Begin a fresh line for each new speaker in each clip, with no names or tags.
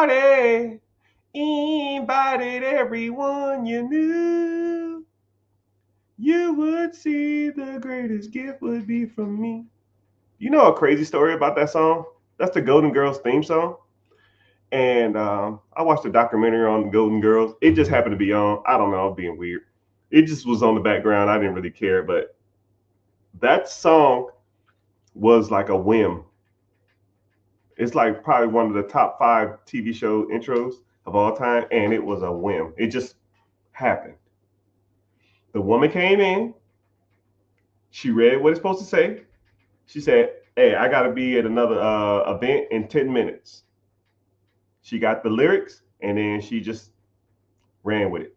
party. Invited everyone you knew. You would see the greatest gift would be from me. You know a crazy story about that song? That's the Golden Girls theme song. And I watched a documentary on the Golden Girls. It just happened to be on. I don't know, I'm being weird. It just was on the background. I didn't really care, but that song was like a whim. It's like probably one of the top 5 TV show intros of all time, and it was a whim. It just happened. The woman came in. She read what it's supposed to say. She said, "Hey, I gotta be at another event in 10 minutes." She got the lyrics, and then she just ran with it,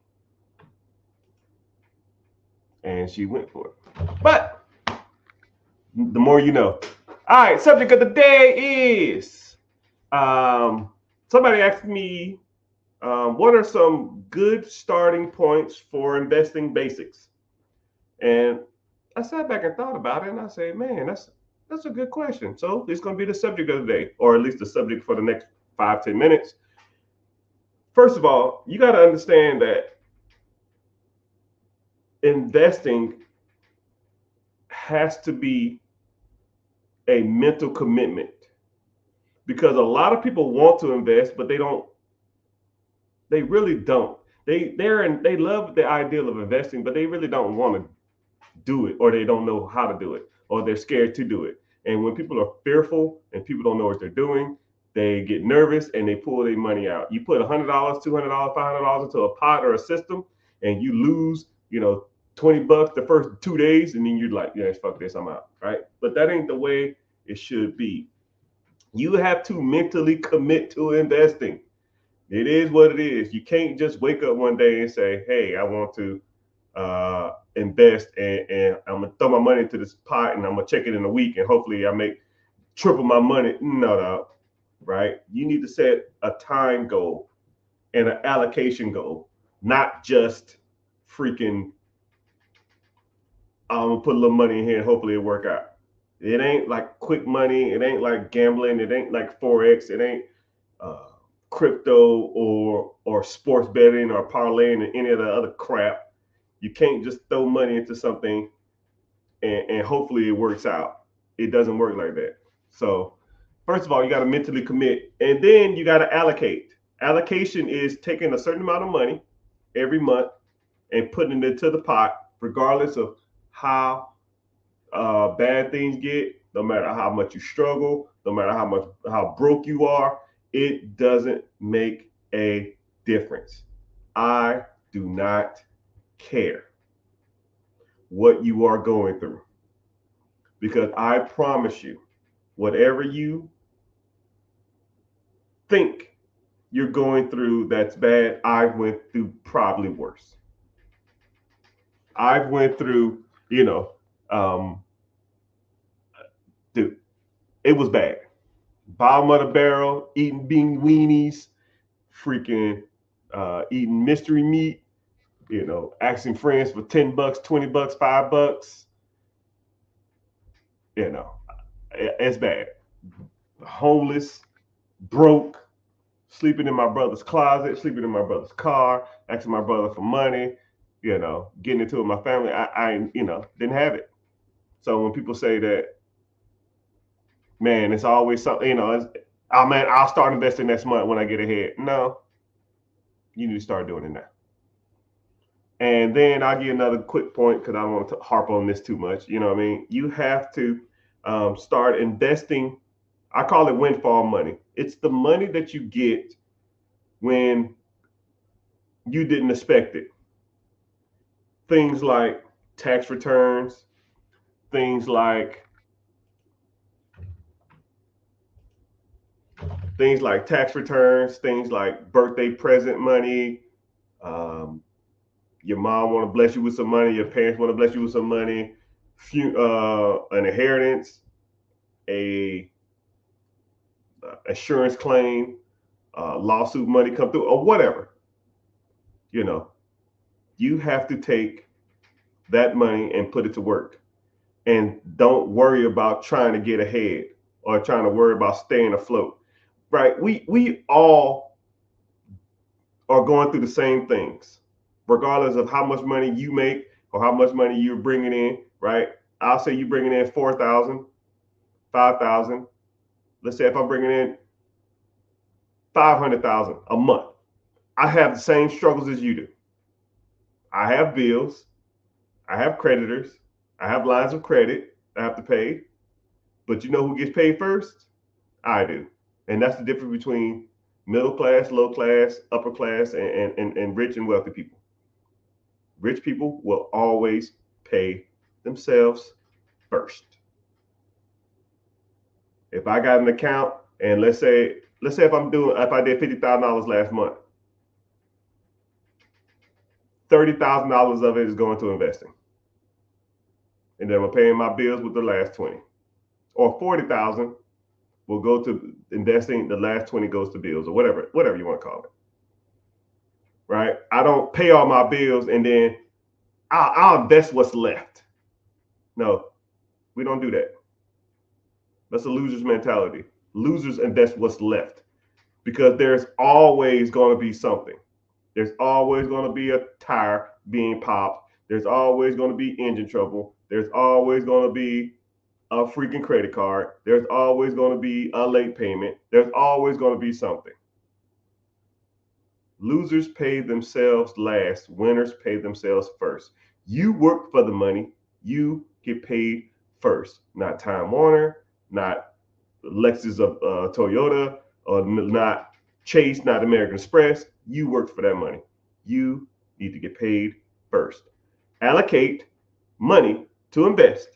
and she went for it. But the more you know. All right, subject of the day is somebody asked me what are some good starting points for investing basics, and I sat back and thought about it, and I said, man, that's a good question. So it's going to be the subject of the day, or at least the subject for the next 5-10 minutes. First of all, you got to understand that investing has to be a mental commitment because a lot of people want to invest, but they don't. They really don't. They love the ideal of investing, but they really don't want to do it, or they don't know how to do it, or they're scared to do it. And when people are fearful and people don't know what they're doing, they get nervous and they pull their money out. You put $100, $200, $500 into a pot or a system, and you lose, $20 the first 2 days, and then you're like, yeah, fuck this, I'm out, right? But that ain't the way it should be. You have to mentally commit to investing. It is what it is. You can't just wake up one day and say, hey, I want to invest, and I'm gonna throw my money into this pot, and I'm gonna check it in a week, and hopefully I make triple my money. No, right? You need to set a time goal and an allocation goal, not just freaking I'm gonna put a little money in here and hopefully it work out. It ain't like quick money. It ain't like gambling. It ain't like forex. It ain't uh, crypto or sports betting or parlaying and any of the other crap. You can't just throw money into something and hopefully it works out. It doesn't work like that. So first of all, you got to mentally commit, and then you got to allocate. Allocation is taking a certain amount of money every month and putting it into the pot, regardless of how bad things get. No matter how much you struggle, no matter how broke you are, it doesn't make a difference. I do not care what you are going through, because I promise you, whatever you think you're going through that's bad, I went through probably worse. I went through, um, dude, it was bad. Bottom of the barrel, eating bean weenies, freaking eating mystery meat, asking friends for $10, $20, $5. You know, it's bad. Homeless, broke, sleeping in my brother's closet, sleeping in my brother's car, asking my brother for money, getting into it with my family. I didn't have it. So when people say that, man, it's always something, oh man, I'll start investing next month when I get ahead. No, you need to start doing it now. And then I'll give you another quick point because I don't want to harp on this too much. You know what I mean? You have to start investing. I call it windfall money. It's the money that you get when you didn't expect it. Things like tax returns, things like things like birthday present money. Um, your mom want to bless you with some money. Your parents want to bless you with some money. An inheritance, a insurance claim, lawsuit money come through, or whatever. You have to take that money and put it to work, and don't worry about trying to get ahead or trying to worry about staying afloat. Right? We all are going through the same things, regardless of how much money you make or how much money you're bringing in, right? I'll say you're bringing in 4,000, 5,000. Let's say if I'm bringing in 500,000 a month, I have the same struggles as you do. I have bills, I have creditors, I have lines of credit I have to pay. But you know who gets paid first? I do. And that's the difference between middle class, low class, upper class, and rich and wealthy people. Rich people will always pay themselves first. If I got an account and let's say if I did $50,000 last month, $30,000 of it is going to investing. And then I'm paying my bills with the last 20. Or 40,000 will go to investing, the last 20 goes to bills or whatever you want to call it. Right? I don't pay all my bills and then I'll invest what's left. No, we don't do that. That's a loser's mentality. Losers invest what's left because there's always going to be something. There's always going to be a tire being popped. There's always going to be engine trouble. There's always going to be a freaking credit card. There's always going to be a late payment. There's always going to be something. Losers pay themselves last. Winners pay themselves first. You work for the money. You get paid first. Not Time Warner, not Lexus of Toyota, or not Chase, not American Express. You worked for that money. You need to get paid first. Allocate money to invest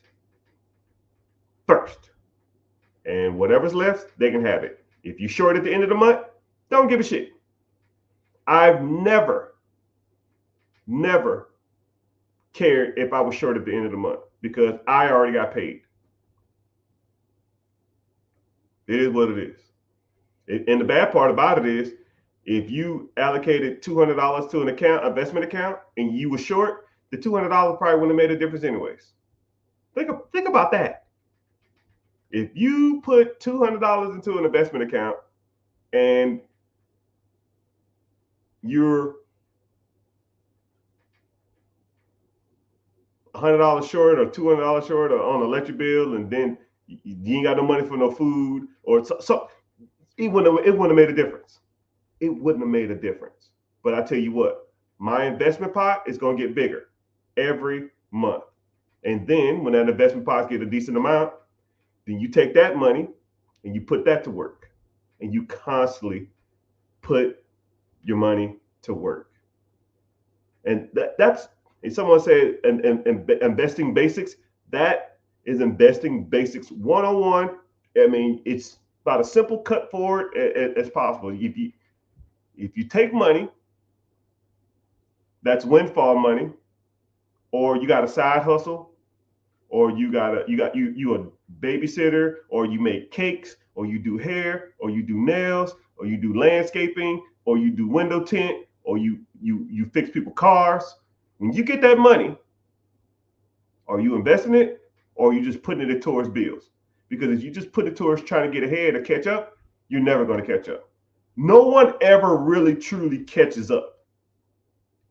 first. And whatever's left, they can have it. If you short at the end of the month, don't give a shit. I've never cared if I was short at the end of the month because I already got paid. It is what it is. And the bad part about it is if you allocated $200 to an investment account, and you were short, the $200 probably wouldn't have made a difference anyways. Think about that. If you put $200 into an investment account and you're $100 short or $200 short or on an electric bill, and then you ain't got no money for no food, or so it wouldn't have made a difference. It wouldn't have made a difference. But I tell you what, my investment pot is going to get bigger every month. And then when that investment pot gets a decent amount, then you take that money and you put that to work. And you constantly put your money to work. And that's, if someone said investing basics, that is investing basics 101. I mean, it's about as simple cut forward as possible. If you take money that's windfall money, or you got a side hustle, or you a babysitter, or you make cakes, or you do hair, or you do nails, or you do landscaping, or you do window tint, or you fix people's cars. When you get that money, are you investing it, or are you just putting it towards bills? Because if you just put it towards trying to get ahead or catch up, you're never going to catch up. No one ever really truly catches up.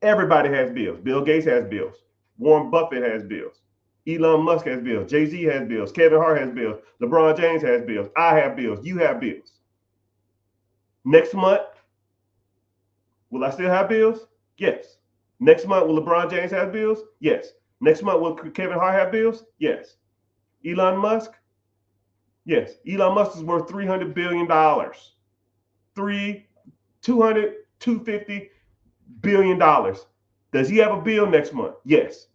Everybody has bills. Bill Gates has bills. Warren Buffett has bills. Elon Musk has bills. Jay-Z has bills. Kevin Hart has bills. LeBron James has bills. I have bills. You have bills. Next month, will I still have bills? Yes. Next month, will LeBron James have bills? Yes. Next month, will Kevin Hart have bills? Yes. Elon Musk? Yes. Elon Musk is worth $300 billion. 250 billion dollars. Does he have a bill next month? Yes.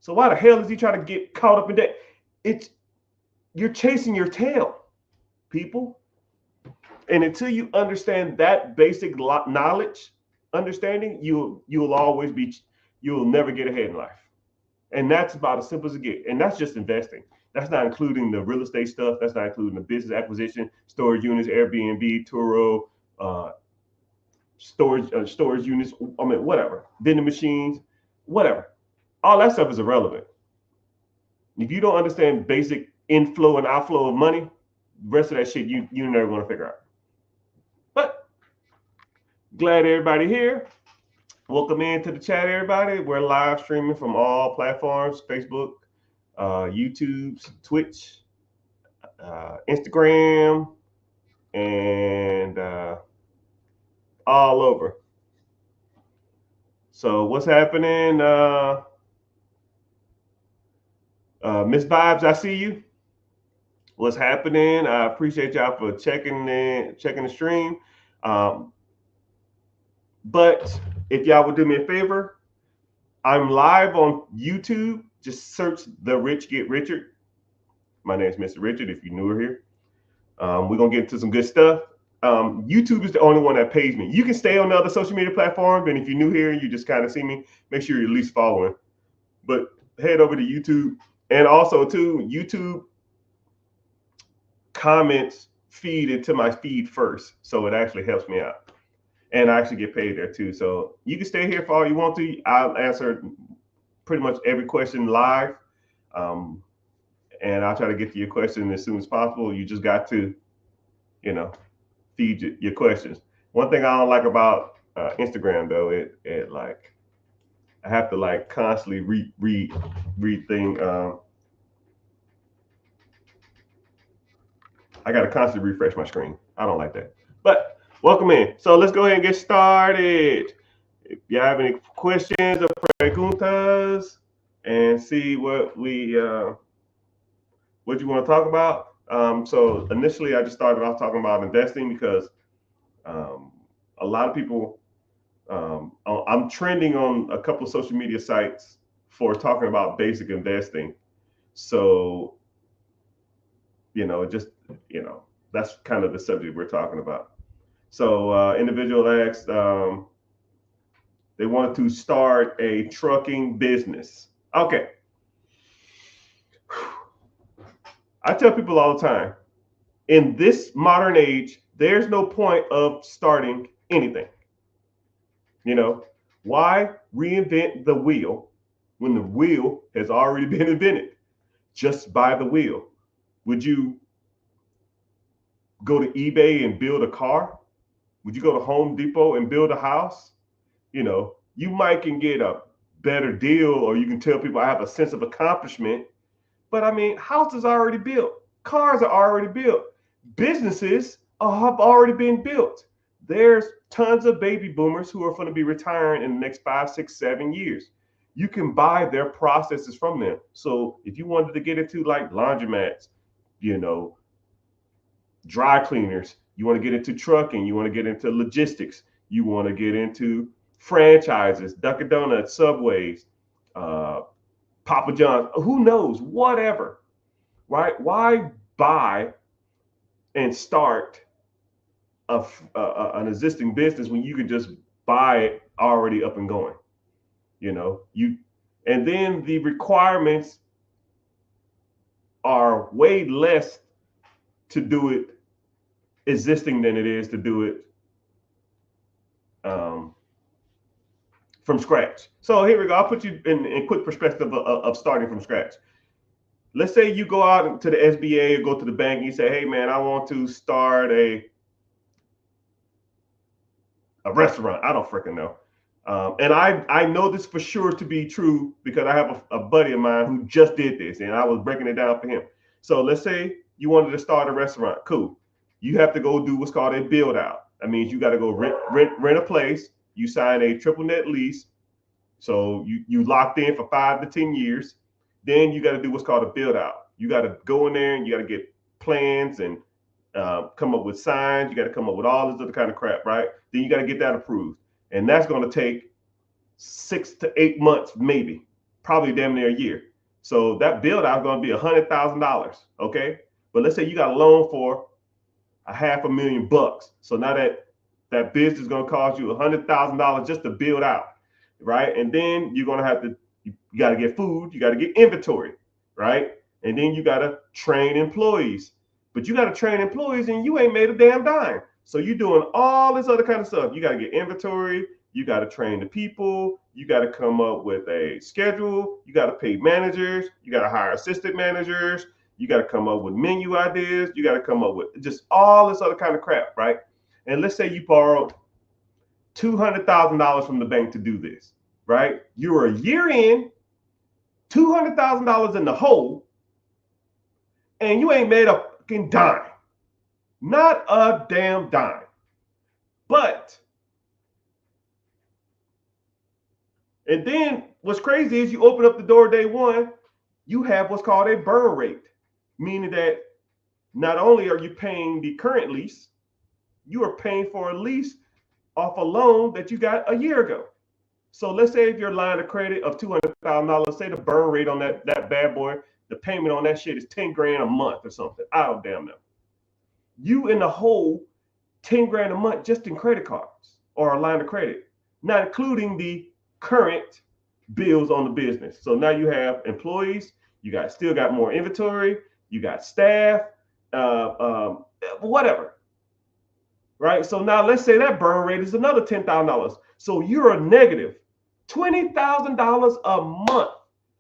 So why the hell is he trying to get caught up in that? You're chasing your tail, people. And until you understand that basic understanding, you'll never get ahead in life. And that's about as simple as it gets. And that's just investing. That's not including the real estate stuff. That's not including the business acquisition, storage units, Airbnb, Turo, storage units. I mean, whatever, vending machines, whatever. All that stuff is irrelevant. If you don't understand basic inflow and outflow of money, the rest of that shit you're never going to figure out. But Glad everybody here. Welcome into the chat, everybody. We're live streaming from all platforms: Facebook, YouTube, Twitch, Instagram, and all over. So, what's happening? Miss Vibes, I see you. What's happening? I appreciate y'all for checking the stream. Um, but if y'all would do me a favor, I'm live on YouTube. Just search The Rich Get Richard. My name is Mr. Richard. If you're newer here, we're gonna get into some good stuff. YouTube is the only one that pays me. You can stay on the other social media platforms, and if you're new here and you just kind of see me, make sure you're at least following. But head over to YouTube, and also too, YouTube comments feed into my feed first, so it actually helps me out, and I actually get paid there too. So you can stay here for all you want to. I'll answer pretty much every question live, and I'll try to get to your question as soon as possible. You just got to, feed your questions. One thing I don't like about Instagram though, it like I have to like constantly read thing. I got to constantly refresh my screen. I don't like that. But welcome in. So let's go ahead and get started. If you have any questions or preguntas, and see what what you want to talk about. So initially, I just started off talking about investing because a lot of people. I'm trending on a couple of social media sites for talking about basic investing. So just that's kind of the subject we're talking about. So individual asked, they wanted to start a trucking business. Okay. I tell people all the time, in this modern age, there's no point of starting anything. Why reinvent the wheel when the wheel has already been invented? Just buy the wheel. Would you go to eBay and build a car? Would you go to Home Depot and build a house? You might can get a better deal, or you can tell people I have a sense of accomplishment. But I mean, houses are already built. Cars are already built. Businesses have already been built. There's tons of baby boomers who are going to be retiring in the next 5, 6, 7 years. You can buy their processes from them. So if you wanted to get into like laundromats, dry cleaners, you want to get into trucking, you want to get into logistics, you want to get into franchises, Dunkin' Donuts, Subways, Papa John's, who knows, whatever, right? Why buy and start an existing business when you can just buy it already up and going? And then the requirements are way less to do it existing than it is to do it from scratch. So here we go. I'll put you in quick perspective of starting from scratch. Let's say you go out to the SBA or go to the bank and you say, hey man, I want to start a restaurant. I don't freaking know. And I know this for sure to be true because I have a buddy of mine who just did this and I was breaking it down for him. So let's say you wanted to start a restaurant. Cool. You have to go do what's called a build out. That means you got to go rent a place. You sign a triple net lease. So you locked in for 5 to 10 years. Then you got to do what's called a build out. You got to go in there and you got to get plans and come up with signs. You got to come up with all this other kind of crap, right? Then you got to get that approved. And that's going to take 6 to 8 months, maybe, probably damn near a year. So that build out is going to be $100,000. Okay. But let's say you got a loan for $500,000. So now that business is going to cost you $100,000 just to build out, right? And then you're going to have to, you got to get food, you got to get inventory, right? And then you got to train employees. But you got to train employees and you ain't made a damn dime. So you're doing all this other kind of stuff. You got to get inventory. You got to train the people. You got to come up with a schedule. You got to pay managers. You got to hire assistant managers. You got to come up with menu ideas. You got to come up with just all this other kind of crap, right? And let's say you borrowed $200,000 from the bank to do this, right? You're a year in, $200,000 in the hole, and you ain't made a fucking dime. Not a damn dime. But, and then what's crazy is you open up the door day one, you have what's called a burn rate, meaning that not only are you paying the current lease, you are paying for a lease off a loan that you got a year ago. So let's say if your line of credit of $200,000, say the burn rate on that bad boy, the payment on that shit is 10 grand a month or something. I don't damn know. You in the hole 10 grand a month just in credit cards or a line of credit, not including the current bills on the business. So now you have employees, you still got more inventory, you got staff, whatever. Right? So now let's say that burn rate is another $10,000. So you're a negative $20,000 a month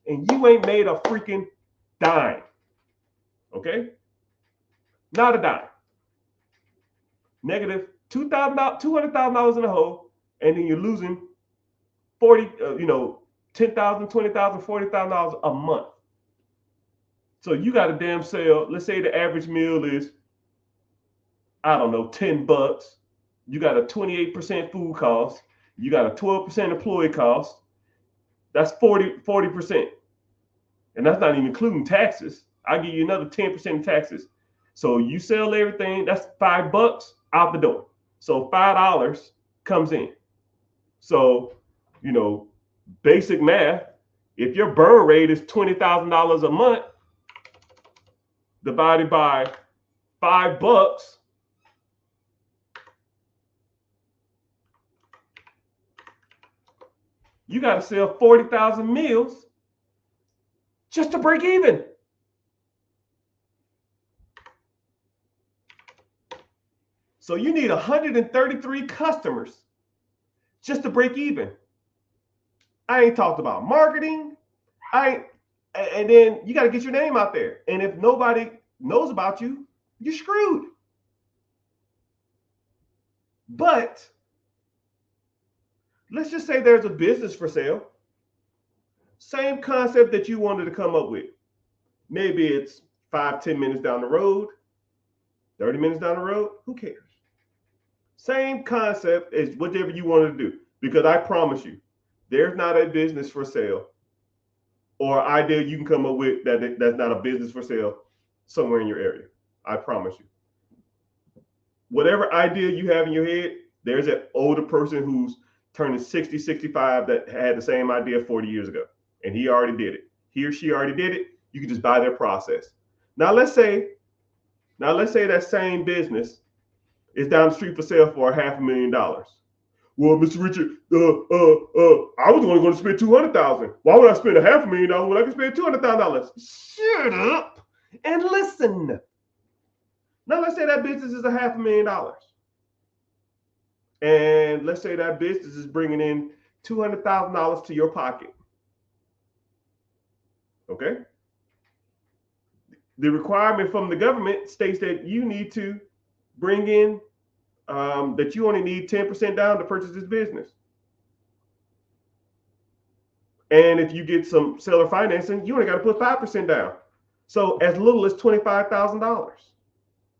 and you ain't made a freaking dime. Okay? Not a dime. Negative $200,000 in the hole, and then you're losing 40, $10,000, $20,000, $40,000 a month. So you got a damn sale. Let's say the average meal is, I don't know, $10. You got a 28% food cost. You got a 12% employee cost. That's 40%. And that's not even including taxes. I'll give you another 10% in taxes. So you sell everything, that's $5 out the door. So $5 comes in. So, basic math, if your burn rate is $20,000 a month divided by $5, you got to sell 40,000 meals just to break even. So you need 133 customers just to break even. I ain't talked about marketing. And then you got to get your name out there. And if nobody knows about you, you're screwed. But let's just say there's a business for sale. Same concept that you wanted to come up with. Maybe it's 5-10 minutes down the road, 30 minutes down the road. Who cares? Same concept as whatever you wanted to do. Because I promise you, there's not a business for sale or idea you can come up with that's not a business for sale somewhere in your area. I promise you. Whatever idea you have in your head, there's an older person who's turning 60, 65 that had the same idea 40 years ago. And he already did it. He or she already did it. You can just buy their process. Now let's say that same business is down the street for sale for $500,000. Well, Mr. Richard, I was only going to spend $200,000. Why would I spend $500,000 when I can spend $200,000? Shut up and listen. Now let's say that business is $500,000, and let's say that business is bringing in $200,000 to your pocket. Okay. The requirement from the government states that you need to bring in that you only need 10% down to purchase this business. And if you get some seller financing, you only got to put 5% down. So as little as $25,000.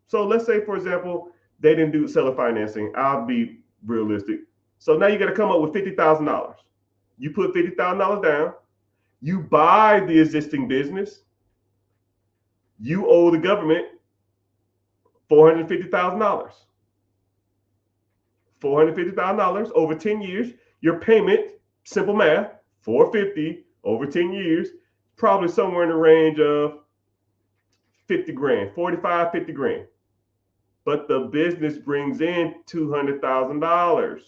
So let's say, for example, they didn't do seller financing. I'll be realistic. So now you got to come up with $50,000. You put $50,000 down. You buy the existing business. You owe the government $450,000. $450,000 over 10 years. Your payment, simple math, $450 over 10 years, probably somewhere in the range of 50 grand, 45, 50 grand. But the business brings in $200,000.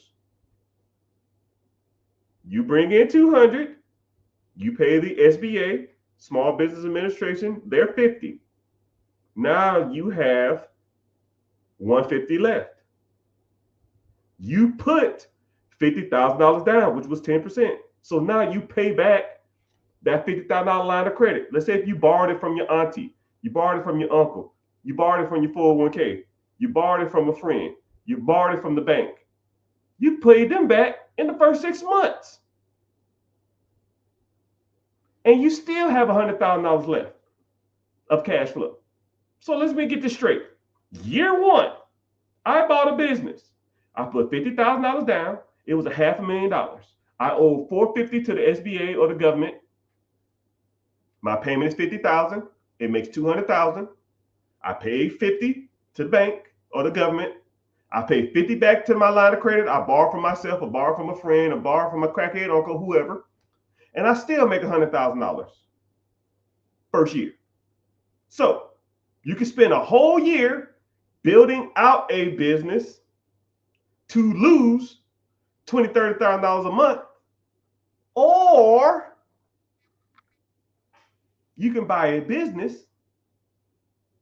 You bring in 200, you pay the SBA, Small Business Administration, they're 50. Now you have 150 left. You put $50,000 down, which was 10%. So now you pay back that $50,000 line of credit. Let's say if you borrowed it from your auntie, you borrowed it from your uncle, you borrowed it from your 401k, you borrowed it from a friend, you borrowed it from the bank. You paid them back in the first 6 months. And you still have $100,000 left of cash flow. So let me get this straight. Year one, I bought a business. I put $50,000 down. It was $500,000. I owe $450 to the SBA or the government. My payment is $50,000. It makes $200,000. I pay $50 to the bank or the government. I pay $50 back to my line of credit. I borrow from myself, or borrow from a friend, or borrow from a crackhead uncle, whoever, and I still make $100,000 first year. So you can spend a whole year building out a business to lose $20,000, $30,000 a month, or you can buy a business,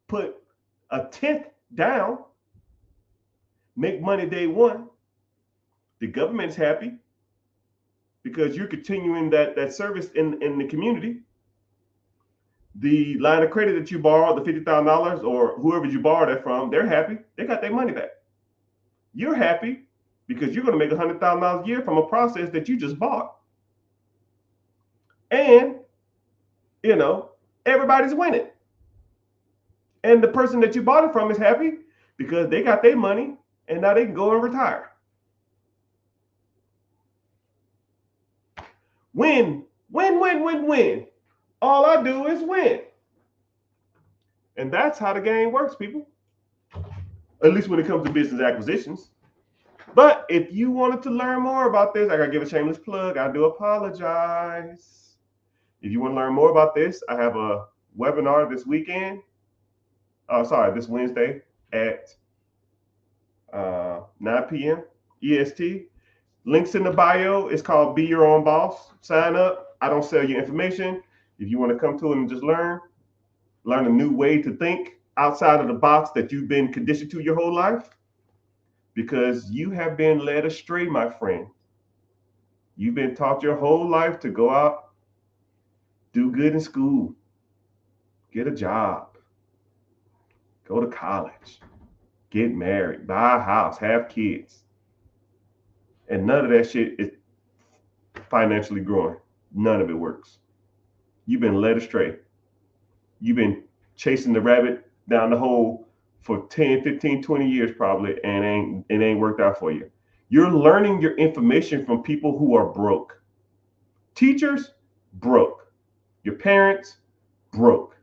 put a tenth down, make money day one. The government's happy because you're continuing that service in the community. The line of credit that you borrowed, the $50,000 or whoever you borrowed that from, they're happy. They got their money back. You're happy because you're going to make $100,000 a year from a process that you just bought. And, everybody's winning. And the person that you bought it from is happy because they got their money and now they can go and retire. Win, win, win, win, win. All I do is win. And that's how the game works, people. At least when it comes to business acquisitions. But if you wanted to learn more about this, I got to give a shameless plug. I do apologize. If you want to learn more about this, I have a webinar this weekend. This Wednesday at 9 p.m. EST. Links in the bio. It's called Be Your Own Boss. Sign up. I don't sell your information. If you want to come to it and just learn a new way to think outside of the box that you've been conditioned to your whole life, because you have been led astray, my friend. You've been taught your whole life to go out, do good in school, get a job, go to college, get married, buy a house, have kids. And none of that shit is financially growing. None of it works. You've been led astray. You've been chasing the rabbit down the hole for 10, 15, 20 years probably, and it ain't worked out for you. You're learning your information from people who are broke. Teachers, broke. Your parents, broke.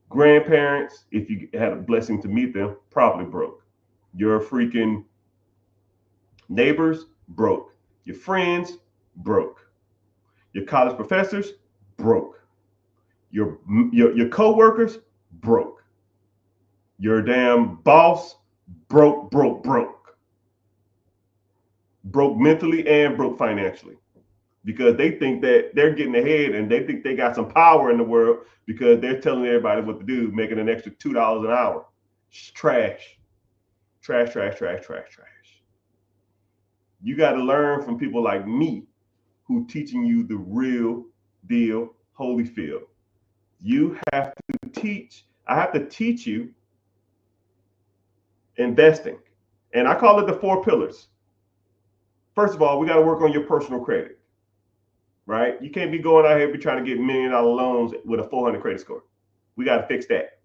Grandparents, if you had a blessing to meet them, probably broke. Your freaking neighbors, broke. Your friends, broke. Your college professors, broke. Your co-workers, broke. Your damn boss, broke. Broke mentally and broke financially. Because they think that they're getting ahead and they think they got some power in the world because they're telling everybody what to do, making an extra $2 an hour. It's trash. Trash. You got to learn from people like me who teaching you the real deal, Holyfield. You have to teach. I have to teach you investing. And I call it the 4 pillars. First of all, we got to work on your personal credit, right? You can't be going out here be trying to get $1 million loans with a 400 credit score. We got to fix that,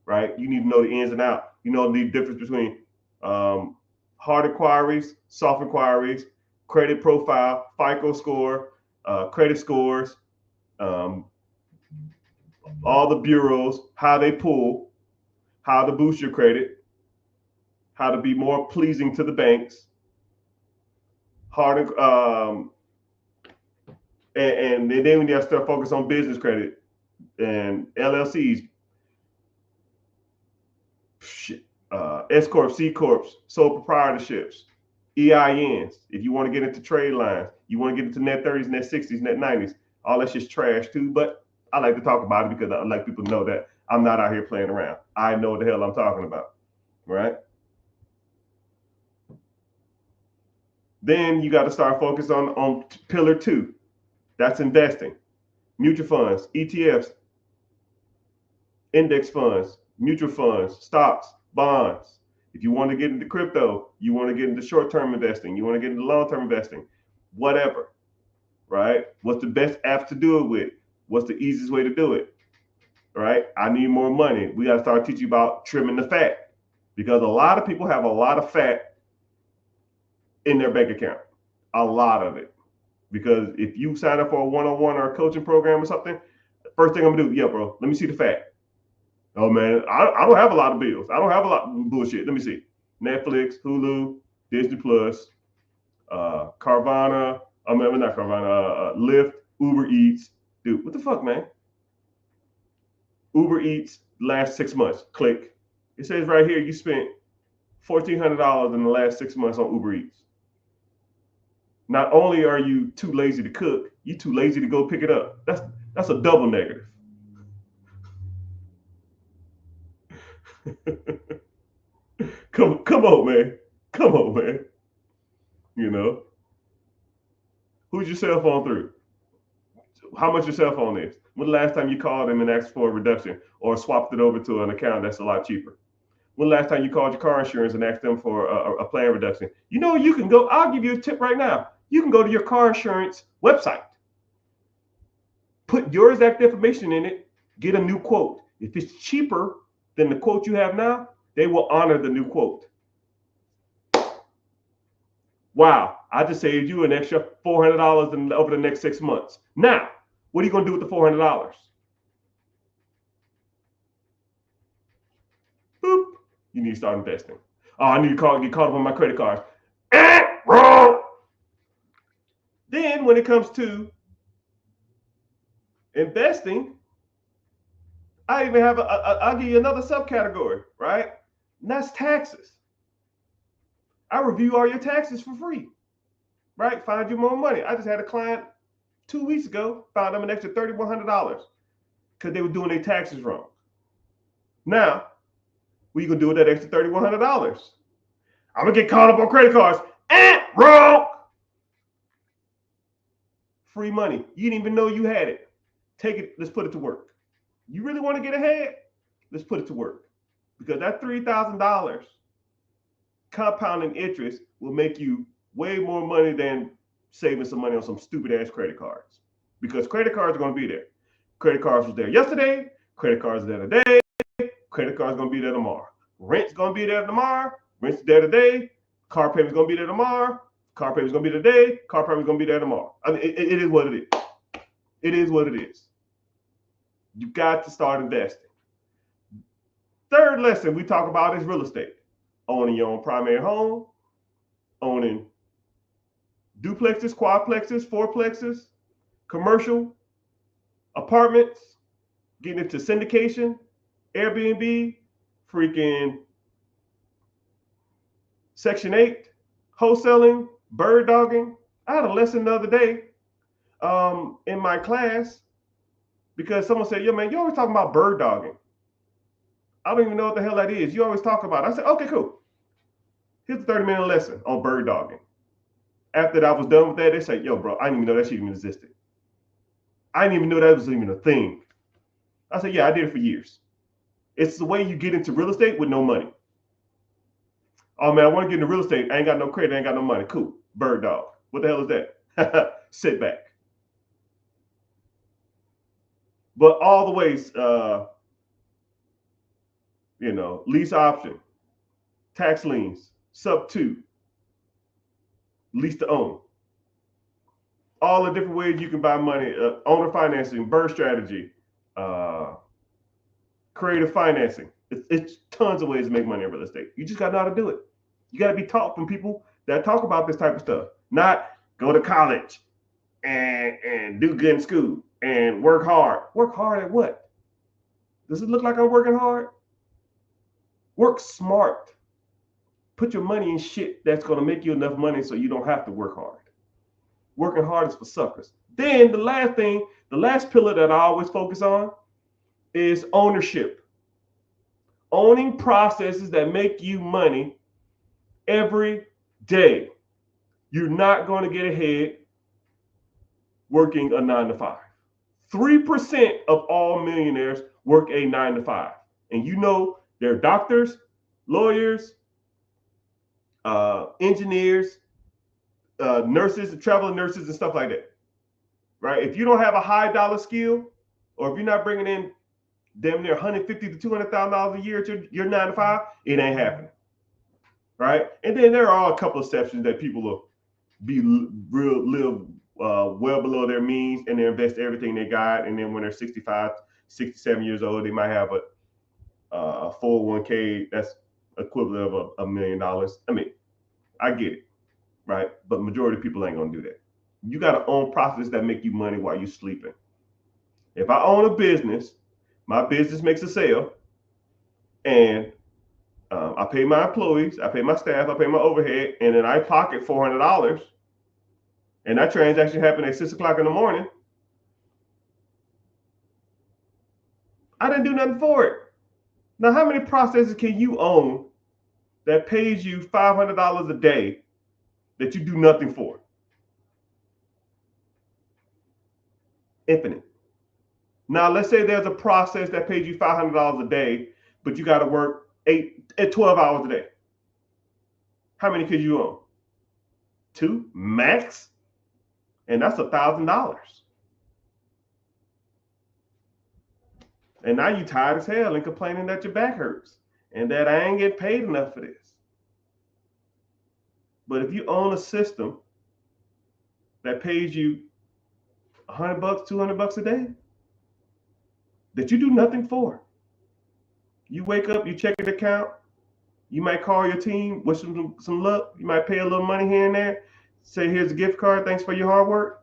right? You need to know the ins and outs. You know the difference between hard inquiries, soft inquiries, credit profile, FICO score, credit scores, all the bureaus, how they pull, how to boost your credit, how to be more pleasing to the banks, and then when you start focus on business credit and LLCs, S corp, C corps, sole proprietorships, EINs. If you want to get into trade lines, you want to get into net 30s, net 60s, net 90s, all that shit's trash too. But I like to talk about it because I like people to know that I'm not out here playing around. I know what the hell I'm talking about, right? Then you got to start focusing on pillar 2. That's investing. Mutual funds, ETFs, index funds, mutual funds, stocks, bonds, If you want to get into crypto, you want to get into short-term investing, you want to get into long-term investing, whatever, right? What's the best app to do it with? What's the easiest way to do it, right? I need more money. We got to start teaching you about trimming the fat, because a lot of people have a lot of fat in their bank account, a lot of it. Because if you sign up for a one-on-one or a coaching program or something, first thing I'm gonna do, yeah, bro, let me see the fat. Oh man, I don't have a lot of bills. I don't have a lot of bullshit. Let me see. Netflix, Hulu, Disney Plus, Carvana. I mean, not Carvana. Lyft, Uber Eats. Dude, what the fuck, man? Uber Eats last 6 months. Click. It says right here you spent $1,400 in the last 6 months on Uber Eats. Not only are you too lazy to cook, you too lazy to go pick it up. That's a double negative. come on, man. Come on, man. You know, who's your cell phone through? How much your cell phone is? When the last time you called them and asked for a reduction or swapped it over to an account that's a lot cheaper? When the last time you called your car insurance and asked them for a plan reduction? You know, you can go, I'll give you a tip right now. You can go to your car insurance website, put your exact information in it, get a new quote. If it's cheaper than the quote you have now, they will honor the new quote. Wow, I just saved you an extra $400 over the next 6 months. Now, what are you going to do with the $400? Boop. You need to start investing. Oh, I need to get caught up on my credit cards. Wrong. Then when it comes to investing, I even have I'll give you another subcategory, right? And that's taxes. I review all your taxes for free, right? Find you more money. I just had a client 2 weeks ago, found them an extra $3,100 because they were doing their taxes wrong. Now, what are you going to do with that extra $3,100? I'm going to get caught up on credit cards. Wrong. Free money. You didn't even know you had it. Take it. Let's put it to work. You really want to get ahead? Let's put it to work. Because that $3,000 compounding interest will make you way more money than saving some money on some stupid ass credit cards. Because credit cards are going to be there. Credit cards was there yesterday. Credit cards are there today. Credit cards are going to be there tomorrow. Rent's going to be there tomorrow. Rent's there today. Car payment's going to be there tomorrow. Car payment's going to be today. Car payment's going to be there tomorrow. I mean, it is what it is. It is what it is. You got to start investing. Third lesson we talk about is real estate. Owning your own primary home, owning duplexes, quadplexes, fourplexes, commercial apartments, getting into syndication, Airbnb, freaking Section 8, wholesaling, bird dogging. I had a lesson the other day in my class because someone said, yo, man, you always talking about bird dogging. I don't even know what the hell that is. You always talk about it. I said, okay, cool. Here's a 30-minute lesson on bird dogging. After I was done with that, they say, yo, bro, I didn't even know that shit even existed. I didn't even know that was even a thing. I said, yeah, I did it for years. It's the way you get into real estate with no money. Oh, man, I want to get into real estate. I ain't got no credit. I ain't got no money. Cool. Bird dog. What the hell is that? Sit back. But all the ways, lease option, tax liens, sub 2, lease to own. All the different ways you can buy money, owner financing, bird strategy, creative financing. It's tons of ways to make money in real estate. You just got to know how to do it. You got to be taught from people that talk about this type of stuff, not go to college and do good in school and work hard. Work hard at what? Does it look like I'm working hard? Work smart. Put your money in shit that's going to make you enough money so you don't have to work hard. Working hard is for suckers. Then the last pillar that I always focus on is ownership. Owning processes that make you money every day. You're not going to get ahead working a 9-to-5. 3% of all millionaires work a 9-to-5. And you know they're doctors, lawyers, engineers, nurses, traveling nurses, and stuff like that. Right? If you don't have a high dollar skill, or if you're not bringing in damn near $150,000 to $200,000 a year to your 9 to 5, it ain't happening. Right? And then there are a couple of exceptions that people will live well below their means, and they invest everything they got, and then when they're 65, 67 years old, they might have a 401k that's equivalent of $1 million. I mean, I get it, right? But majority of people ain't gonna do that. You got to own processes that make you money while you're sleeping. If I own a business, my business makes a sale, and I pay my employees, I pay my staff, I pay my overhead, and then I pocket $400, and that transaction happened at 6 o'clock in the morning. I didn't do nothing for it. Now, how many processes can you own that pays you $500 a day that you do nothing for? Infinite. Now, let's say there's a process that pays you $500 a day, but you got to work 12 hours a day. How many could you own? 2 max, and that's $1,000. And now you tired as hell and complaining that your back hurts and that I ain't getting paid enough for this. But if you own a system that pays you $100, $200 a day that you do nothing for, you wake up, you check your account, you might call your team, wish them some luck, you might pay a little money here and there, say here's a gift card, thanks for your hard work,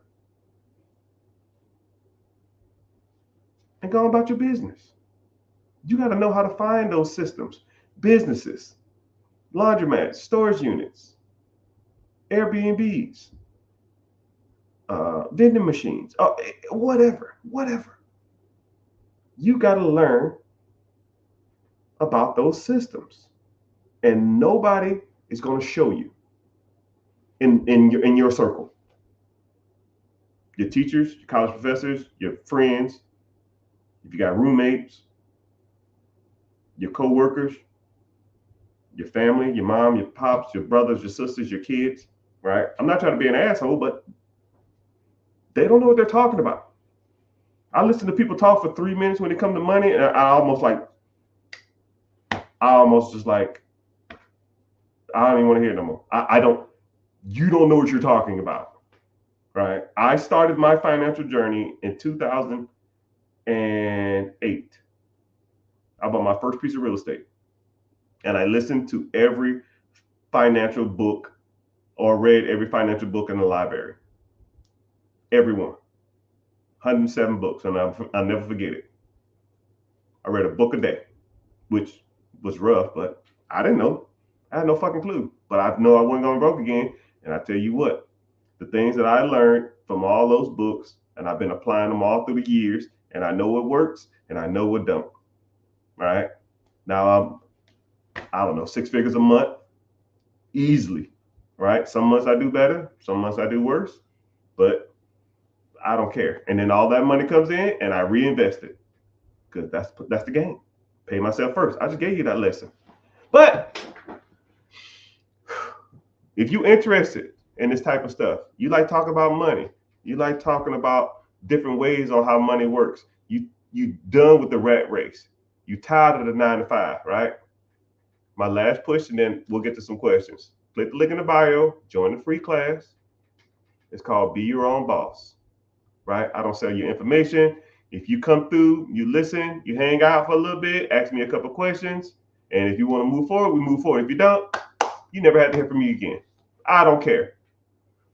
and go about your business. You got to know how to find those systems. Businesses, laundromats, storage units, Airbnbs, vending machines, whatever. You got to learn about those systems, and nobody is going to show you in your circle. Your teachers, your college professors, your friends, if you got roommates, your co-workers, your family, your mom, your pops, your brothers, your sisters, your kids, right? I'm not trying to be an asshole, but they don't know what they're talking about. I listen to people talk for 3 minutes when it comes to money, and I almost just like, I don't even want to hear it no more. You don't know what you're talking about, right? I started my financial journey in 2008. I bought my first piece of real estate, and I listened to every financial book or read every financial book in the library. Every one. 107 books, and I'll never forget it. I read a book a day, which was rough, but I didn't know. I had no fucking clue, but I know I wasn't going broke again. And I tell you what, the things that I learned from all those books, and I've been applying them all through the years, and I know what works and I know what don't. Right now, I don't know, 6 figures a month, easily. Right? Some months I do better, some months I do worse, but I don't care. And then all that money comes in, and I reinvest it, because that's the game. Pay myself first. I just gave you that lesson. But if you're interested in this type of stuff, you like talking about money, you like talking about different ways on how money works, you done with the rat race, you tired of the 9 to 5, right? My last push, and then we'll get to some questions. Click the link in the bio, join the free class. It's called Be Your Own Boss, right? I don't sell your information. If you come through, you listen, you hang out for a little bit, ask me a couple questions, and if you want to move forward, we move forward. If you don't, you never have to hear from me again. I don't care.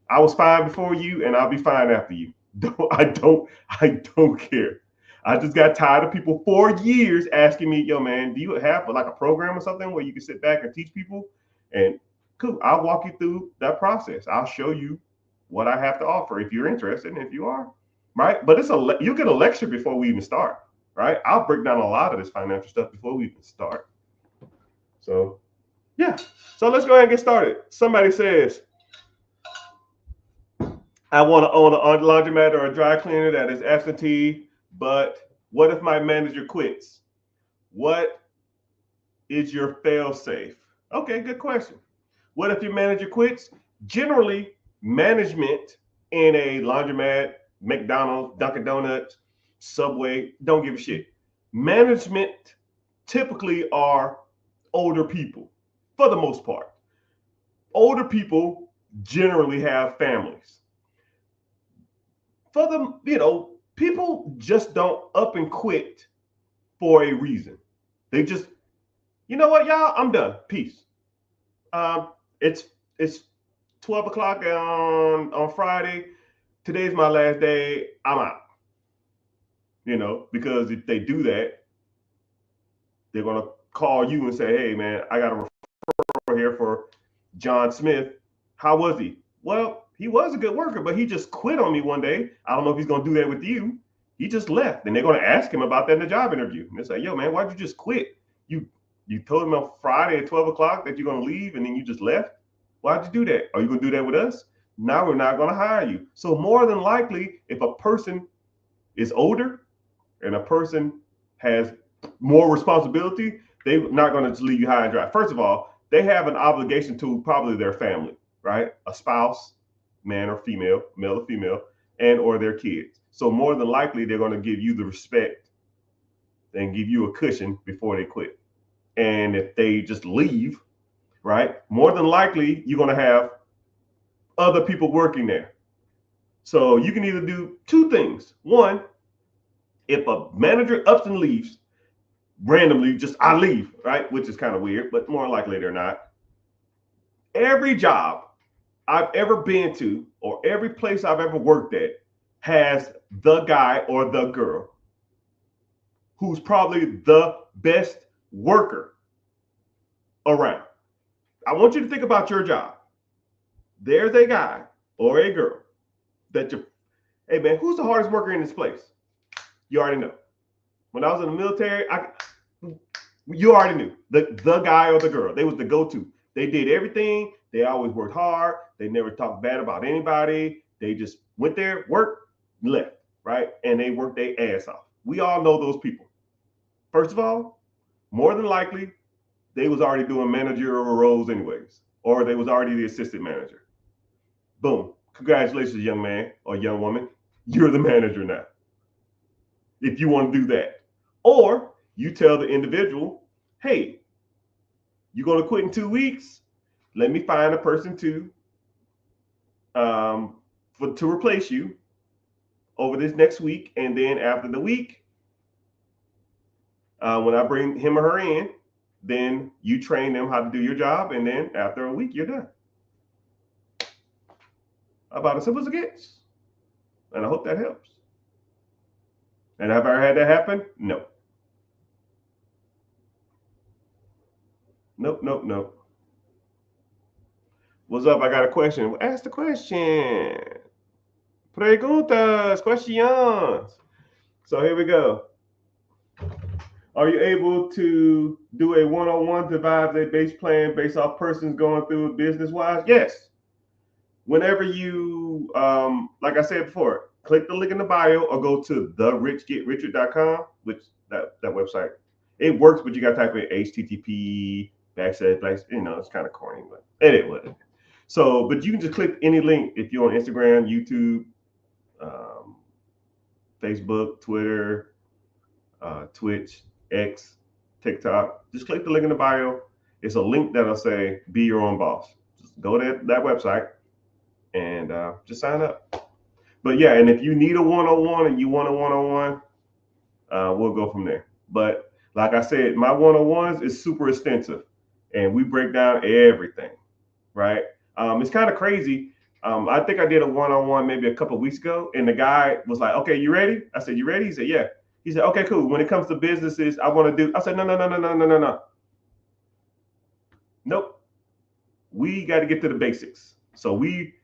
I was fine before you, and I'll be fine after you. I don't care. I just got tired of people for years asking me, yo, man, do you have like a program or something where you can sit back and teach people? And cool, I'll walk you through that process. I'll show you what I have to offer if you're interested, and if you are, right? But you get a lecture before we even start, right? I'll break down a lot of this financial stuff before we even start. So, yeah. So let's go ahead and get started. Somebody says, I want to own a laundromat or a dry cleaner that is absentee, but what if my manager quits? What is your fail safe? Okay, good question. What if your manager quits? Generally, management in a laundromat, McDonald's, Dunkin' Donuts, Subway don't give a shit. Management typically are older people for the most part. Older people generally have families. For them, people just don't up and quit for a reason. They just, you know what, y'all, I'm done. Peace. Um, it's it's 12 o'clock on Friday. Today's my last day. I'm out. Because if they do that, they're gonna call you and say, "Hey, man, I got a referral here for John Smith. How was he?" Well, he was a good worker, but he just quit on me one day. I don't know if he's gonna do that with you. He just left, and they're gonna ask him about that in the job interview. And they say, "Yo, man, why'd you just quit? You told him on Friday at 12 o'clock that you're gonna leave, and then you just left. Why'd you do that? Are you gonna do that with us? Now we're not gonna hire you." So more than likely, if a person is older and a person has more responsibility, they're not going to just leave you high and dry. First of all, they have an obligation to probably their family, right? A spouse, man or female, male or female, and or their kids. So more than likely, they're going to give you the respect and give you a cushion before they quit. And if they just leave, right, more than likely, you're going to have other people working there. So you can either do two things. One, if a manager ups and leaves randomly, just I leave, right? Which is kind of weird, but more likely they're not. Every job I've ever been to or every place I've ever worked at has the guy or the girl who's probably the best worker around. I want you to think about your job. There's a guy or a girl that hey man, who's the hardest worker in this place? You already know. When I was in the military, you already knew the guy or the girl. They was the go-to. They did everything. They always worked hard. They never talked bad about anybody. They just went there, worked, left, right? And they worked their ass off. We all know those people. First of all, more than likely, they was already doing managerial roles anyways, or they was already the assistant manager. Boom. Congratulations, young man or young woman. You're the manager now. If you want to do that. Or you tell the individual, hey, you're going to quit in 2 weeks. Let me find a person to replace you over this next week. And then after the week, when I bring him or her in, then you train them how to do your job. And then after a week, you're done. About as simple as it gets. And I hope that helps. And have I ever had that happen? No. Nope. What's up? I got a question. Ask the question. Preguntas, questions. So here we go. Are you able to do a one-on-one devise a base plan based off persons going through business-wise? Yes. Whenever you, like I said before, click the link in the bio or go to therichgetricher.com, which that website, it works, but you got to type in HTTP // it's kind of corny, but anyway. So, but you can just click any link if you're on Instagram, YouTube, Facebook, Twitter, Twitch, X, TikTok. Just click the link in the bio. It's a link that'll say "Be Your Own Boss." Just go to that website and just sign up. But yeah, and if you need a one-on-one and you want a one-on-one, we'll go from there. But like I said, my one-on-ones is super extensive, and we break down everything, right? It's kind of crazy. I think I did a one-on-one maybe a couple of weeks ago, and the guy was like, "Okay, you ready?" I said, "You ready?" He said, "Yeah." He said, "Okay, cool. When it comes to businesses, I want to do." I said, "No. Nope. We got to get to the basics." So we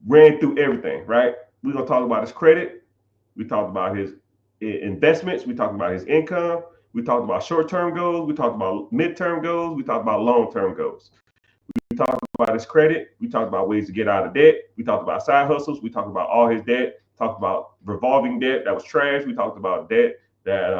ran through everything, right? We're gonna talk about his credit. We talked about his investments. We talked about his income. We talked about short-term goals. We talked about midterm goals. We talked about long-term goals. We talked about his credit. We talked about ways to get out of debt. We talked about side hustles. We talked about all his debt. Talked about revolving debt that was trash. We talked about debt that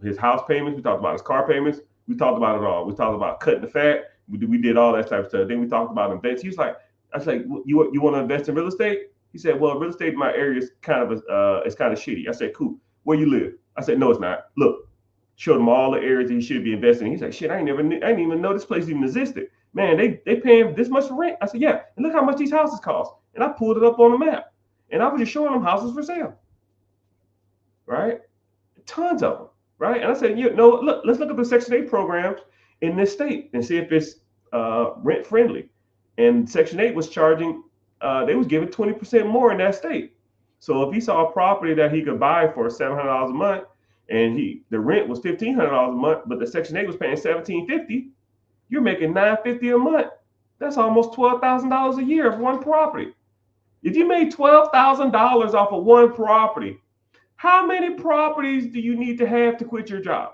his house payments. We talked about his car payments. We talked about it all. We talked about cutting the fat. We did all that type of stuff. Then we talked about invest. He was like, I was like, you want to invest in real estate? He said, well, real estate in my area is kind of it's kind of shitty. I said, cool. Where you live? I said, no, it's not. Look, showed him all the areas that he should be investing in. He's like, shit, I didn't even know this place even existed. Man, they paying this much for rent. I said, yeah, and look how much these houses cost. And I pulled it up on the map, and I was just showing them houses for sale, right? Tons of them, right? And I said, you know, look, let's look at the Section 8 programs in this state and see if it's rent friendly. And Section 8 was charging, they was giving 20% more in that state. So if he saw a property that he could buy for $700 a month, and the rent was $1,500 a month, but the Section 8 was paying $1,750, you're making $950 a month. That's almost $12,000 a year of one property. If you made $12,000 off of one property, how many properties do you need to have to quit your job?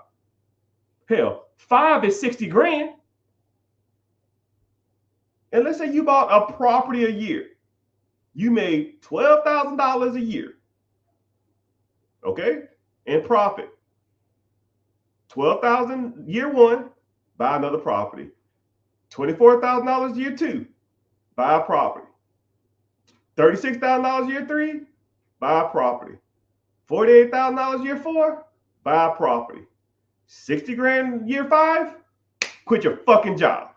Hell, 5 is 60 grand. And let's say you bought a property a year. You made $12,000 a year. Okay? In profit. 12,000 year one, buy another property. $24,000 year two, buy a property. $36,000 year three, buy a property. $48,000 year four, buy a property. 60 grand year five, quit your fucking job.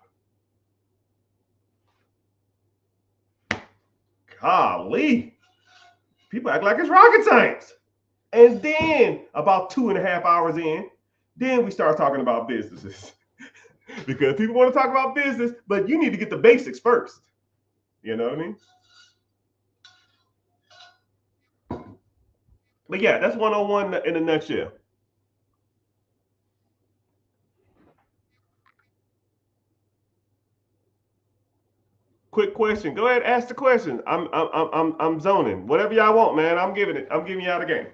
Golly. People act like it's rocket science. And then about 2.5 hours in, then we start talking about businesses. Because people want to talk about business, but you need to get the basics first. You know what I mean? But yeah, that's 101 in a nutshell. Quick question. Go ahead, ask the question. I'm zoning. Whatever y'all want, man. I'm giving it. I'm giving y'all the game.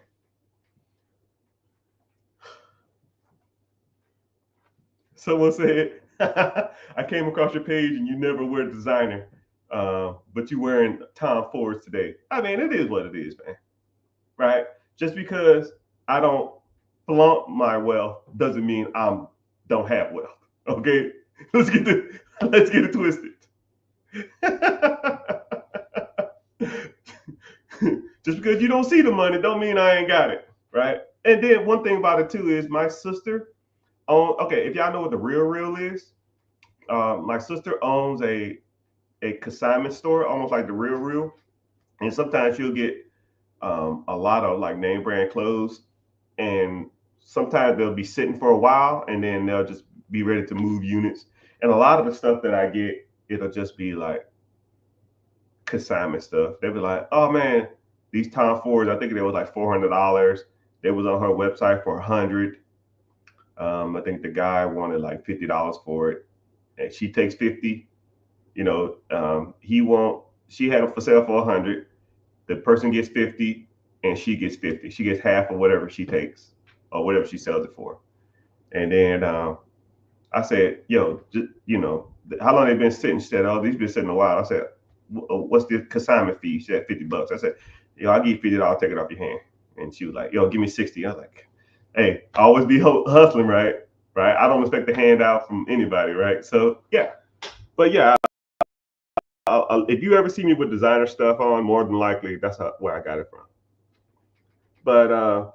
Someone said, I came across your page and you never wear designer, but you wearing Tom Fords today. I mean, it is what it is, man. Right? Just because I don't flaunt my wealth doesn't mean I don't have wealth. Okay? Let's get it twisted. Just because you don't see the money don't mean I ain't got it, right? And then one thing about it too is my sister okay, if y'all know what the Real is, my sister owns a consignment store, almost like the Real, and sometimes she'll get a lot of like name brand clothes, and sometimes they'll be sitting for a while, and then they'll just be ready to move units. And a lot of the stuff that I get, it'll just be like consignment stuff. They'll be like, "Oh man, these Tom Fords, I think they was like $400. They was on her website for $100. I think the guy wanted like $50 for it, and she takes 50. You know, she had them for sale for 100. The person gets 50, and she gets 50. She gets half of whatever she takes or whatever she sells it for. And then I said, yo, you know, how long they been sitting? She said, oh, these been sitting a while. I said, what's the consignment fee? She said $50. I said, yo, I'll give you $50. I'll take it off your hand. And she was like, yo, give me 60. I was like, hey, I always be hustling, right? Right. I don't expect a handout from anybody, right? So yeah, but yeah, if you ever see me with designer stuff on, more than likely that's where I got it from. But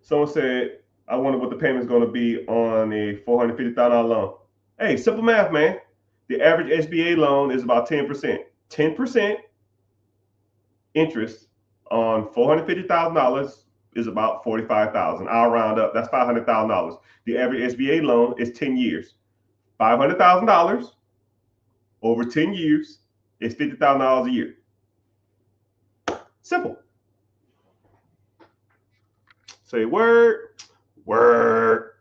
someone said, I wonder what the payment's going to be on a $450,000 loan. Hey, simple math, man. The average SBA loan is about 10%. 10% interest on $450,000 is about $45,000. I'll round up. That's $500,000. The average SBA loan is 10 years. $500,000 over 10 years is $50,000 a year. Simple. Say word. Where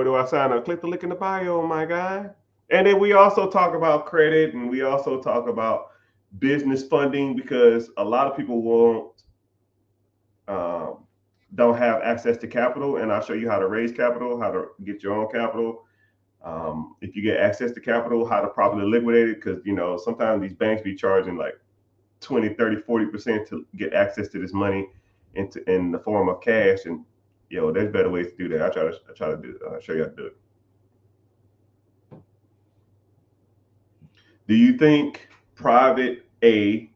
do I sign up? Click the link in the bio, my guy. And then we also talk about credit, and we also talk about business funding, because a lot of people don't have access to capital, and I'll show you how to raise capital, how to get your own capital. If you get access to capital, how to properly liquidate it, because you know sometimes these banks be charging like 20, 30, 40% to get access to this money. in the form of cash. And there's better ways to do that. I try to do. I'll show you how to do it. Do you think private A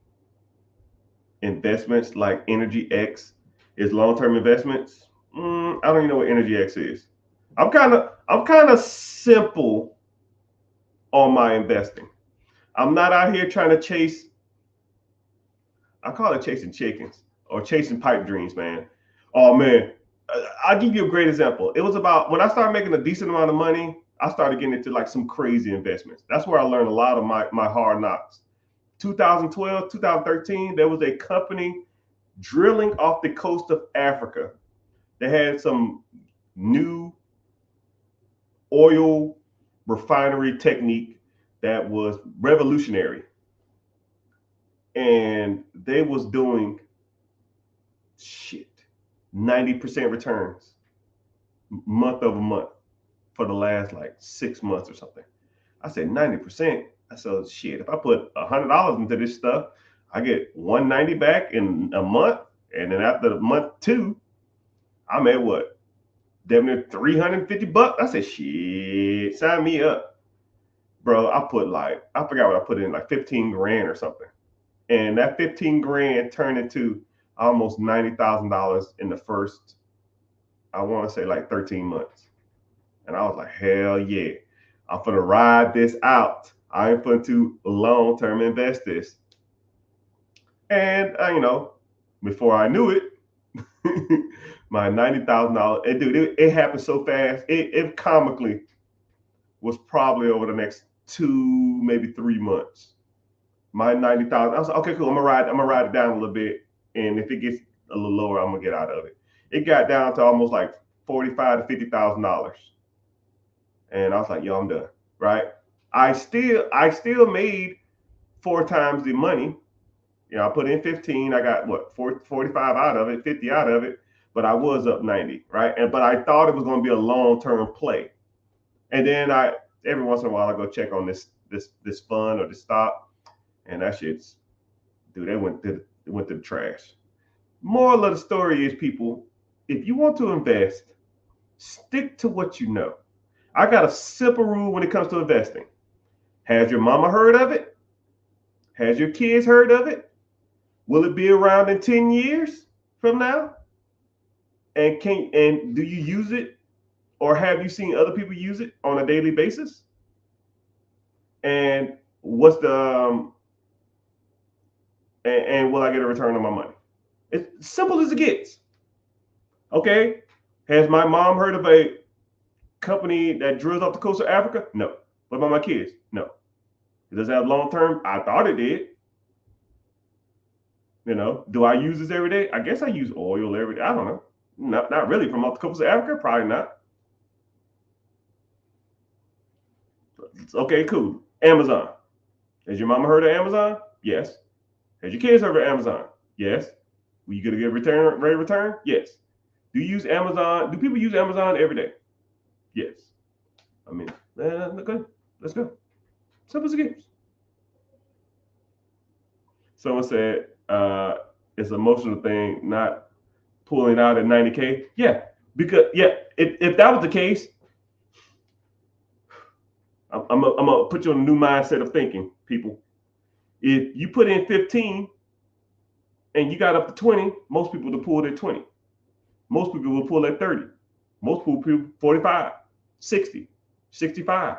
investments like Energy X is long-term investments? I don't even know what Energy X is. I'm kind of simple on my investing. I'm not out here trying to chase. I call it chasing chickens or chasing pipe dreams, man. Oh man, I'll give you a great example. It was about when I started making a decent amount of money. I started getting into like some crazy investments. That's where I learned a lot of my hard knocks. 2012, 2013, there was a company drilling off the coast of Africa. They had some new oil refinery technique that was revolutionary. And they was doing 90% returns month over month for the last like 6 months or something. I said 90%. I said, if I put $100 into this stuff, I get 190 back in a month. And then after the month 2, I'm at what? Damn near $350. I said, sign me up. Bro, I forgot what I put in, like 15 grand or something. And that 15 grand turned into almost $90,000 in the first, I want to say like 13 months. And I was like, hell yeah, I'm going to ride this out. I ain't going to long-term invest this. And, before I knew it, my $90,000, and dude, it happened so fast. It comically was probably over the next 2, maybe 3 months. My 90,000, I was like, okay, cool. I'm gonna ride it down a little bit, and if it gets a little lower, I'm gonna get out of it. It got down to almost like $45,000 to $50,000, and I was like, yo, I'm done. Right? I still made 4 times the money. I put in 15. I got what 45 out of it, 50 out of it, but I was up 90, right? But I thought it was going to be a long-term play. And then every once in a while I go check on this fund or this stock, and that shit's, dude, it went to the trash. Moral of the story is, people, if you want to invest, stick to what you know. I got a simple rule when it comes to investing. Has your mama heard of it? Has your kids heard of it? Will it be around in 10 years from now? And do you use it, or have you seen other people use it on a daily basis? And what's the and will I get a return on my money? It's simple as it gets. Okay. Has my mom heard of a company that drills off the coast of Africa? No. What about my kids? No. It doesn't have long term. I thought it did. Do I use this every day? I guess I use oil every day. I don't know. Not really. From off the coast of Africa? Probably not. Okay, cool. Amazon. Has your mama heard of Amazon? Yes. Has your kids heard of Amazon? Yes. Will you get a good rate of return? Yes. Do you use Amazon? Do people use Amazon every day? Yes. I mean, okay, let's go. Simple as it gets. Someone said it's an emotional thing, not pulling out at 90K. Yeah, because if that was the case, I'm gonna put you on a new mindset of thinking, people. If you put in 15 and you got up to 20, most people will pull at 20. Most people will pull at 30. Most people 45, 60, 65,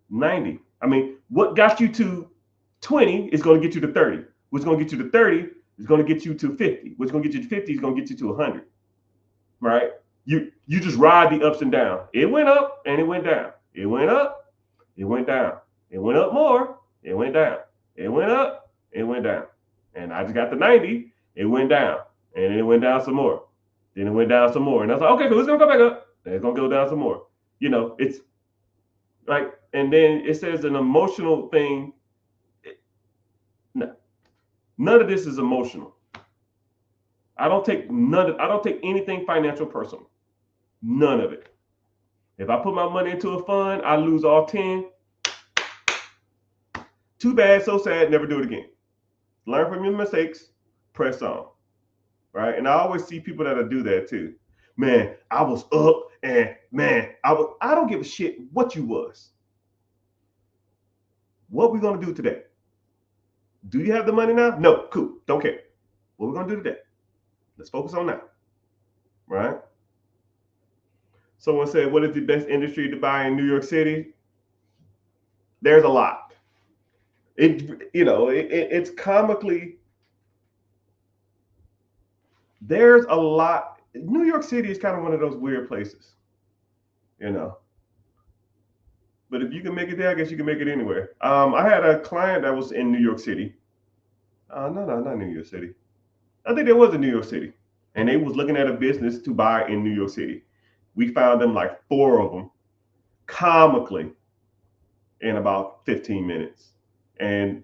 90. I mean, what got you to 20 is going to get you to 30. What's going to get you to 30 is going to get you to 50. What's going to get you to 50 is going to get you to 100. Right? You just ride the ups and downs. It went up and it went down. It went up, it went down. It went up more, it went down. It went up, it went down. And I just got to 90, it went down. And it went down some more. Then it went down some more. And I was like, okay, cool, it's going to go back up. And it's going to go down some more. It's like, and then it says an emotional thing. No, none of this is emotional. I don't take anything financial personal. None of it. If I put my money into a fund, I lose all 10. Too bad, so sad, never do it again. Learn from your mistakes, press on. right? And I always see people that'll do that too. Man, I was up, and man, I don't give a shit what you was. What we gonna do today? Do you have the money now? No, cool, don't care. What we gonna do today? Let's focus on that, right? Someone said, what is the best industry to buy in New York City? There's a lot. It's comically, there's a lot. New York City is kind of one of those weird places, you know. But if you can make it there, I guess you can make it anywhere. I had a client that was in New York City. No, not New York City. I think there was in New York City, and they was looking at a business to buy in New York City. We found them like 4 of them, comically, in about 15 minutes. And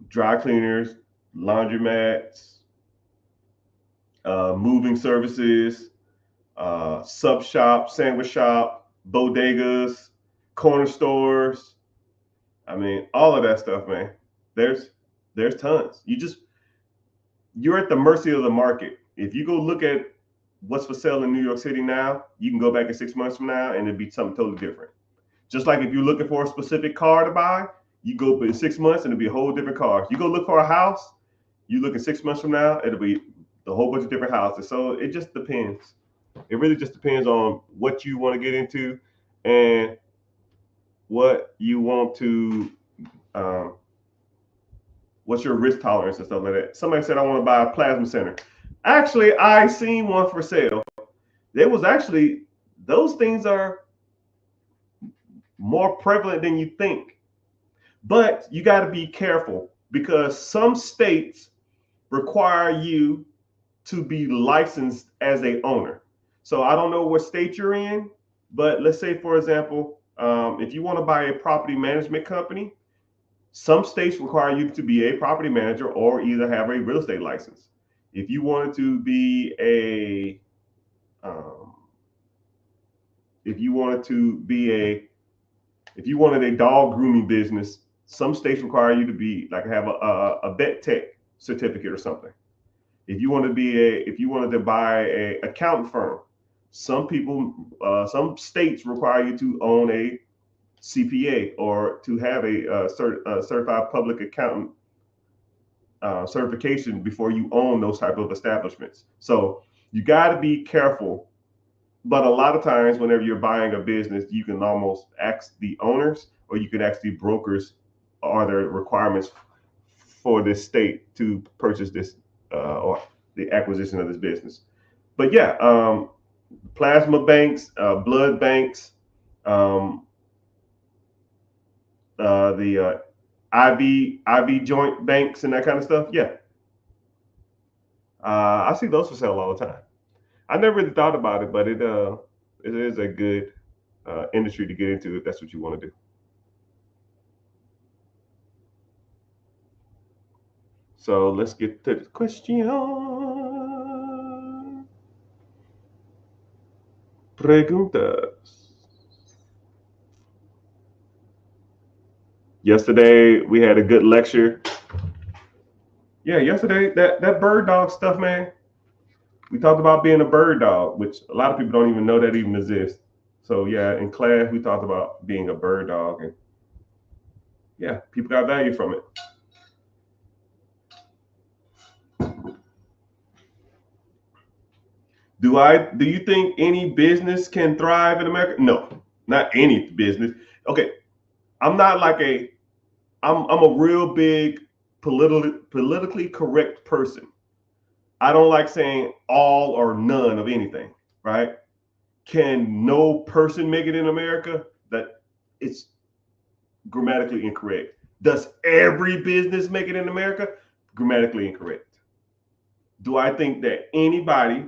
dry cleaners, laundromats, moving services, sub shop, sandwich shop, bodegas, corner stores. I mean, all of that stuff, man. There's tons. You're at the mercy of the market. If you go look at what's for sale in New York City now, you can go back in 6 months from now and it'd be something totally different. Just like if you're looking for a specific car to buy, you go in 6 months and it'll be a whole different car. You go look for a house, you look in 6 months from now, it'll be a whole bunch of different houses. So it just depends. It really just depends on what you want to get into and what you want to, what's your risk tolerance and stuff like that. Somebody said, I want to buy a plasma center. Actually, I seen one for sale. There was actually, those things are more prevalent than you think. But you got to be careful because some states require you to be licensed as a owner. So I don't know what state you're in, but let's say, for example, if you want to buy a property management company, some states require you to be a property manager or either have a real estate license. If you wanted to be if you wanted a dog grooming business, some states require you to be like have a vet tech certificate or something. If you wanted to buy a accountant firm, some states require you to own a CPA or to have a certified public accountant certification before you own those type of establishments. So you got to be careful. But a lot of times, whenever you're buying a business, you can almost ask the owners, or you can ask the brokers, are there requirements for this state to purchase this or the acquisition of this business? But yeah, plasma banks, blood banks, the IV joint banks, and that kind of stuff. Yeah, I see those for sale all the time. I never really thought about it, but it is a good industry to get into if that's what you want to do. So let's get to the question. Preguntas. Yesterday we had a good lecture. Yeah, yesterday that bird dog stuff, man. We talked about being a bird dog, which a lot of people don't even know that even exists. So yeah, in class we talked about being a bird dog, and yeah, people got value from it. Do you think any business can thrive in America? No, not any business. Okay, I'm not like I'm a real big politically correct person. I don't like saying all or none of anything, right? Can no person make it in America? That it's grammatically incorrect. Does every business make it in America? Grammatically incorrect. Do I think that anybody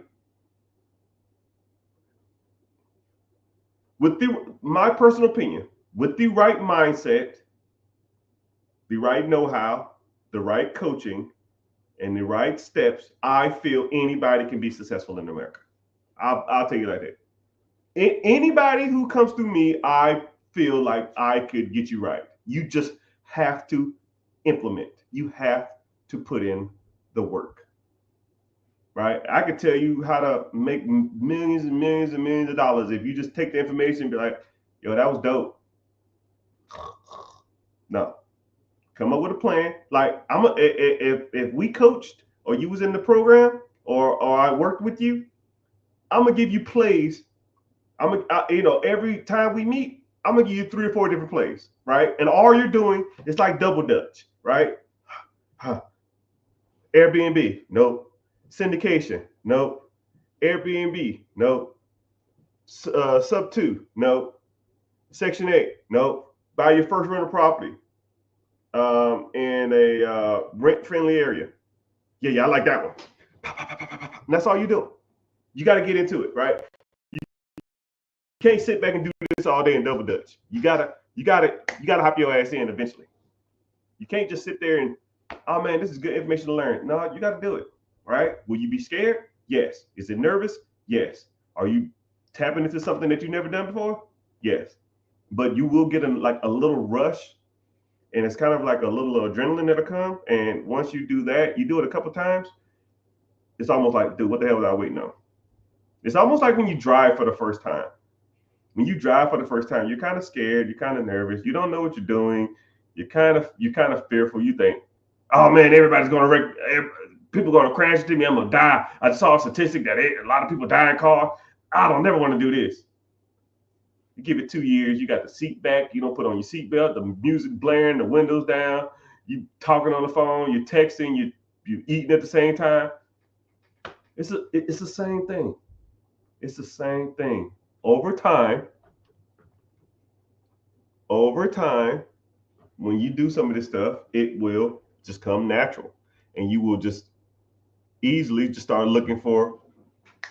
my personal opinion, with the right mindset, the right know-how, the right coaching, and the right steps, I feel anybody can be successful in America. I'll tell you like that. Anybody who comes through me, I feel like I could get you right. You just have to implement. You have to put in the work, right? I could tell you how to make millions and millions and millions of dollars if you just take the information and be like, yo, that was dope. No, come up with a plan. Like if we coached or you was in the program or I worked with you, I'm gonna give you plays. Every time we meet, I'm gonna give you 3 or 4 different plays, right? And all you're doing is like double dutch, right? Airbnb, nope. Syndication, nope. Airbnb, nope. Sub 2, nope. Section 8, nope. Buy your first rental property in a rent-friendly area. Yeah, I like that one. And that's all you do. You got to get into it, right? You can't sit back and do this all day and double dutch. You gotta hop your ass in eventually. You can't just sit there and, oh man, this is good information to learn. No, you got to do it, right? Will you be scared? Yes. Is it nervous? Yes. Are you tapping into something that you've never done before? Yes. But you will get a little rush, and it's kind of like a little adrenaline that'll come. And once you do that, you do it a couple times, it's almost like, dude, what the hell was I waiting on? It's almost like when you drive for the first time. When you drive for the first time, you're kind of scared, you're kind of nervous, you don't know what you're doing, you're kind of fearful. You think, oh man, everybody's gonna wreck, people are gonna crash into me, I'm gonna die. I saw a statistic that a lot of people die in cars. I don't never want to do this. You give it 2 years, you got the seat back, you don't put on your seatbelt, the music blaring, the windows down, you talking on the phone, you're texting, you're eating at the same time. It's the same thing. It's the same thing. Over time, when you do some of this stuff, it will just come natural, and you will just easily just start looking for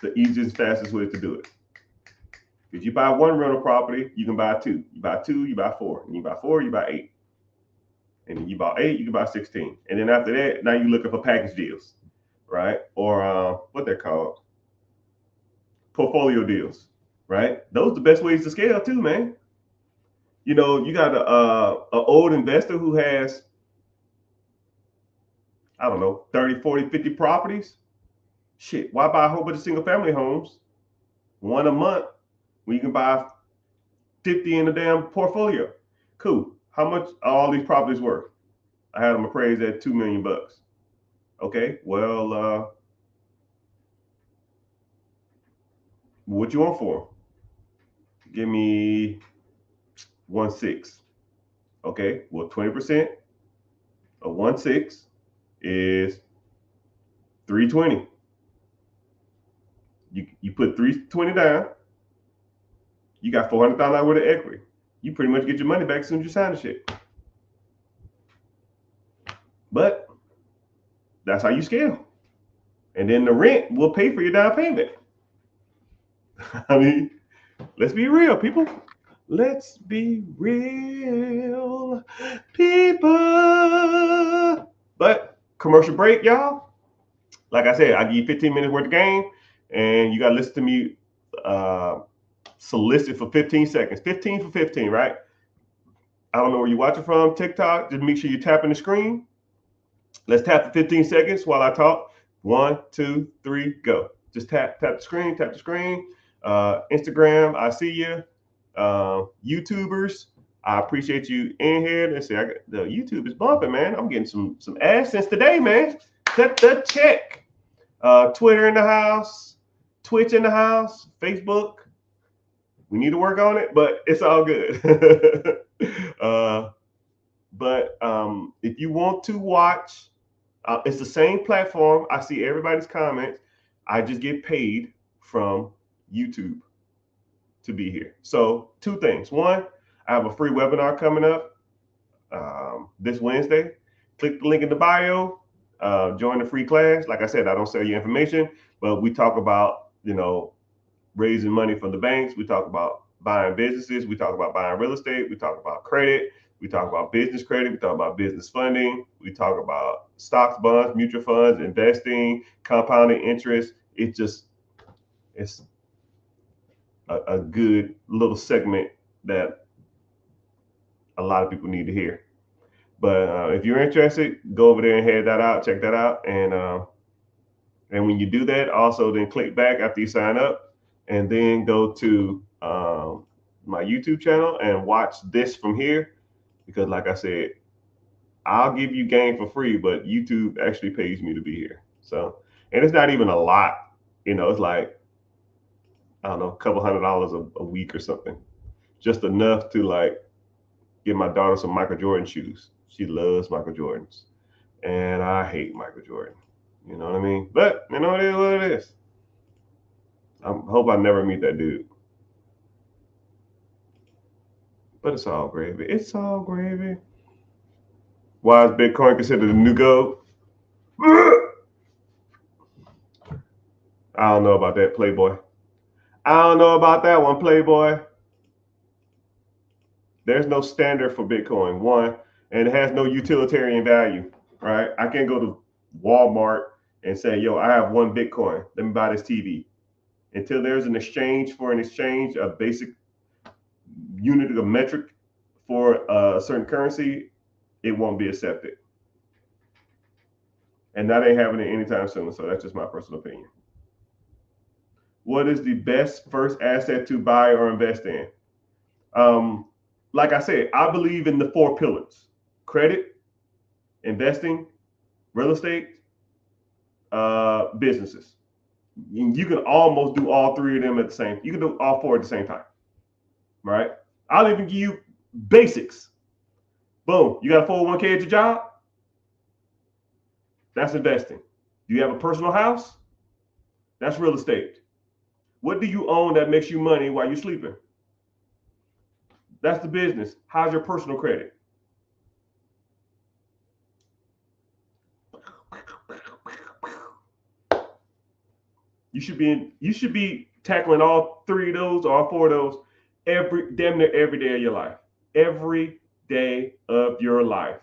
the easiest, fastest way to do it. If you buy one rental property, you can buy 2. You buy 2, you buy 4. And you buy 4, you buy 8. And then you buy 8, you can buy 16. And then after that, now you're looking for package deals, right? Or what they're called, portfolio deals, right? Those are the best ways to scale too, man. You know, you got a old investor who has, I don't know, 30, 40, 50 properties. Shit, why buy a whole bunch of single family homes, one a month, when you can buy 50 in the damn portfolio? Cool. How much are all these properties worth? I had them appraised at $2 million. Okay, well, what you want for them? Give me 1.6. Okay, well, 20% of 1.6 is 320. You put 320 down, you got $400,000 worth of equity. You pretty much get your money back as soon as you sign the shit. But that's how you scale. And then the rent will pay for your down payment. I mean, let's be real, people. Let's be real, people. But commercial break, y'all. Like I said, I give you 15 minutes worth of game, and you got to listen to me solicit for 15 seconds. 15 for 15, right? I don't know where you're watching from, TikTok. Just make sure you tap in the screen. Let's tap for 15 seconds while I talk. 1, 2, 3, go. Just tap the screen, tap the screen. Instagram, I see you. YouTubers, I appreciate you in here. Let's see, the YouTube is bumping, man. I'm getting some AdSense today, man. Cut the check. Twitter in the house, Twitch in the house, Facebook. We need to work on it, but it's all good. But if you want to watch, it's the same platform. I see everybody's comments. I just get paid from YouTube to be here. So 2 things. 1, I have a free webinar coming up this Wednesday. Click the link in the bio. Join the free class. Like I said, I don't sell you information, but we talk about, raising money from the banks. We talk about buying businesses. We talk about buying real estate. We talk about credit. We talk about business credit. We talk about business funding. We talk about stocks, bonds, mutual funds, investing, compounding interest. It's a good little segment that a lot of people need to hear. But if you're interested, go over there and head that out, check that out, and when you do that, also then click back after you sign up, and then go to my YouTube channel and watch this from here, because like I said, I'll give you game for free, but YouTube actually pays me to be here. So, and it's not even a lot, it's like, I don't know, a couple $100 a week or something, just enough to like get my daughter some Michael Jordan shoes. She loves Michael Jordans, and I hate Michael Jordan. You know what I mean? But it is what it is. I hope I never meet that dude. But it's all gravy. It's all gravy. Why is Bitcoin considered the new gold? I don't know about that, Playboy. I don't know about that one, Playboy. There's no standard for Bitcoin, one, and it has no utilitarian value, right? I can't go to Walmart and say, yo, I have one Bitcoin. Let me buy this TV. Until there's an exchange for an exchange, a basic unit of metric for a certain currency, it won't be accepted. And that ain't happening anytime soon. So that's just my personal opinion. What is the best first asset to buy or invest in? Like I said, I believe in the 4 pillars: credit, investing, real estate, businesses. You can almost do all 3 of them at the same. You can do all 4 at the same time, right? I'll even give you basics. Boom, you got a 401k at your job? That's investing. Do you have a personal house? That's real estate. What do you own that makes you money while you're sleeping? That's the business. How's your personal credit? You should be tackling all 3 of those or all 4 of those damn near every day of your life. Every day of your life.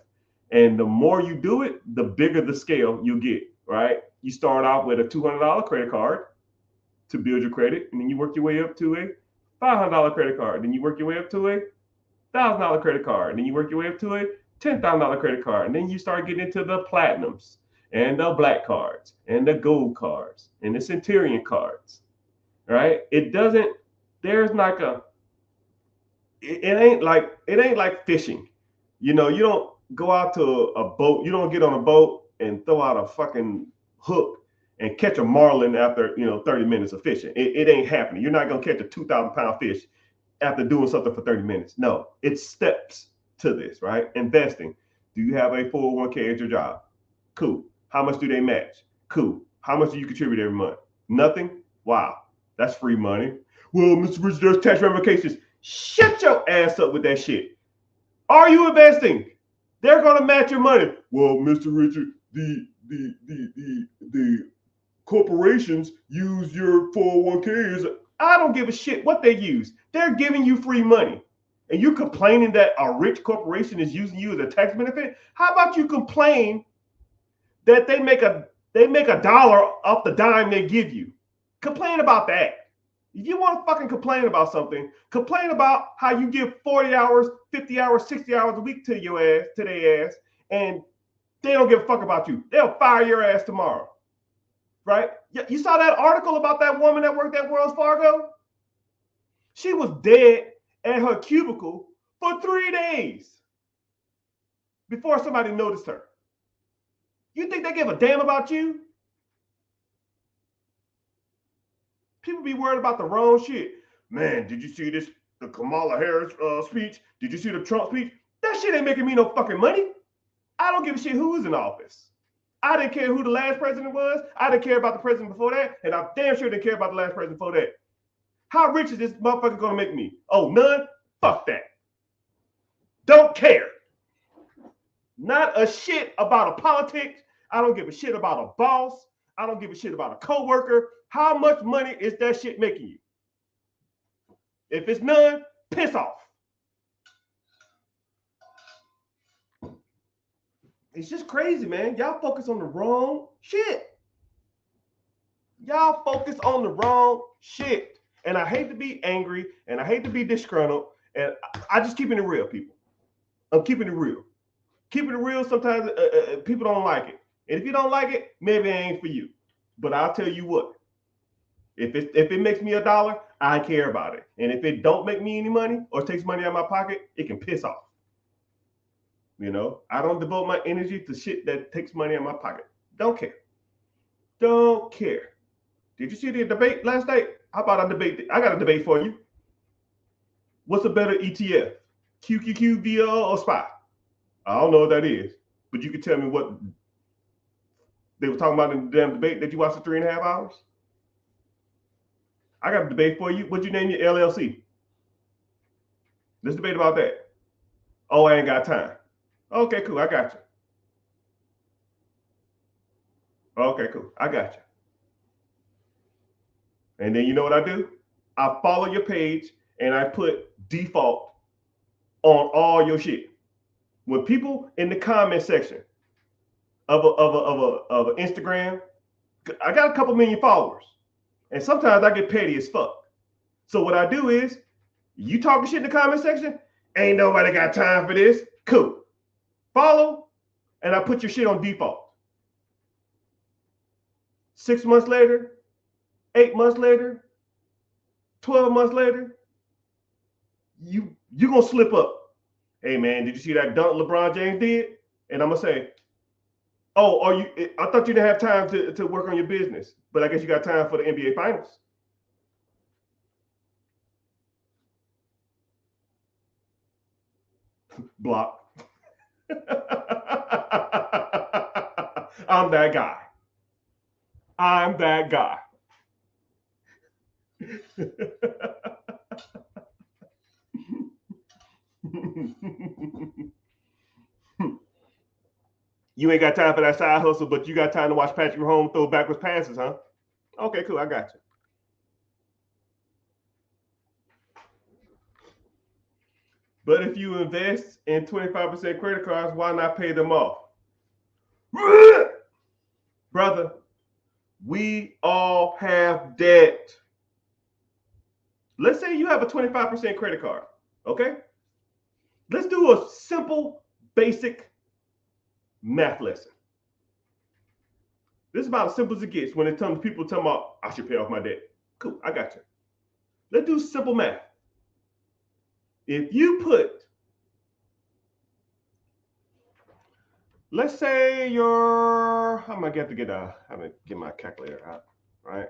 And the more you do it, the bigger the scale you get, right? You start off with a $200 credit card to build your credit, and then you work your way up to a $500 credit card. Then you work your way up to a $1,000 credit card. And then you work your way up to a $10,000 credit card. And then you start getting into the platinums and the black cards and the gold cards and the centurion cards, right? It ain't like fishing. You don't go out to a boat. You don't get on a boat and throw out a fucking hook and catch a marlin after 30 minutes of fishing. It ain't happening. You're not gonna catch a 2,000-pound fish after doing something for 30 minutes. No, it's steps to this, right? Investing. Do you have a 401k at your job? Cool. How much do they match? Cool. How much do you contribute every month? Nothing? Wow, that's free money. Well, Mr. Richard, there's tax ramifications. Shut your ass up with that shit. Are you investing? They're gonna match your money. Well, Mr. Richard, the corporations use your 401ks. I don't give a shit what they use. They're giving you free money. And you complaining that a rich corporation is using you as a tax benefit? How about you complain that they make a dollar off the dime they give you? Complain about that. If you want to fucking complain about something, complain about how you give 40 hours, 50 hours, 60 hours a week to their ass, and they don't give a fuck about you. They'll fire your ass tomorrow. Right? You saw that article about that woman that worked at Wells Fargo? She was dead at her cubicle for 3 days before somebody noticed her. You think they give a damn about you? People be worried about the wrong shit. Man, did you see the Kamala Harris speech? Did you see the Trump speech? That shit ain't making me no fucking money. I don't give a shit who's in office. I didn't care who the last president was. I didn't care about the president before that. And I damn sure didn't care about the last president before that. How rich is this motherfucker gonna make me? Oh, none? Fuck that. Don't care. Not a shit about a politics. I don't give a shit about a boss. I don't give a shit about a coworker. How much money is that shit making you? If it's none, piss off. It's just crazy, man. Y'all focus on the wrong shit. Y'all focus on the wrong shit. And I hate to be angry and I hate to be disgruntled. And I just keeping it real, people. I'm keeping it real. Keeping it real, sometimes people don't like it. And if you don't like it, maybe it ain't for you. But I'll tell you what, if it makes me $1, I care about it. And if it don't make me any money or takes money out of my pocket, it can piss off. You know, I don't devote my energy to shit that takes money out of my pocket. Don't care. Don't care. Did you see the debate last night? How about I debate? I got a debate for you. What's a better ETF? QQQ, VL, or SPY? I don't know what that is, but you can tell me what they were talking about in the damn debate that you watched for 3.5 hours. I got a debate for you. What'd you name your LLC? Let's debate about that. Oh, I ain't got time. Okay, cool. I got you. Okay, cool. I got you. And then you know what I do? I follow your page and I put default on all your shit. When people in the comment section of a Instagram, I got a couple million followers, and sometimes I get petty as fuck. So what I do is, you talking shit in the comment section, ain't nobody got time for this. Cool. Follow, and I put your shit on default. 6 months later, 8 months later, 12 months later, you gonna slip up. Hey man, did you see that dunk LeBron James did? And I'm gonna say, oh, I thought you didn't have time to work on your business, but I guess you got time for the NBA Finals. Block. I'm that guy. I'm that guy. You ain't got time for that side hustle, but you got time to watch Patrick Mahomes throw backwards passes, huh? Okay, cool. I got you. But if you invest in 25% credit cards, why not pay them off? Brother, we all have debt. Let's say you have a 25% credit card, okay? Let's do a simple, basic math lesson. This is about as simple as it gets when it comes to people talking about, I should pay off my debt. Cool, I got you. Let's do simple math. If you put, let's say I'm gonna get my calculator out, right?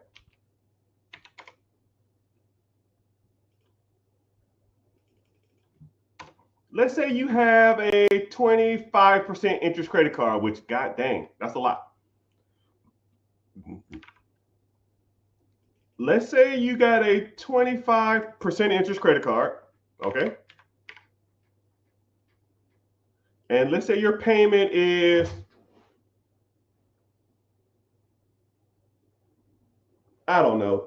Let's say you have a 25% interest credit card, which, god dang, that's a lot. Let's say you got a 25% interest credit card, okay? And let's say your payment is, I don't know,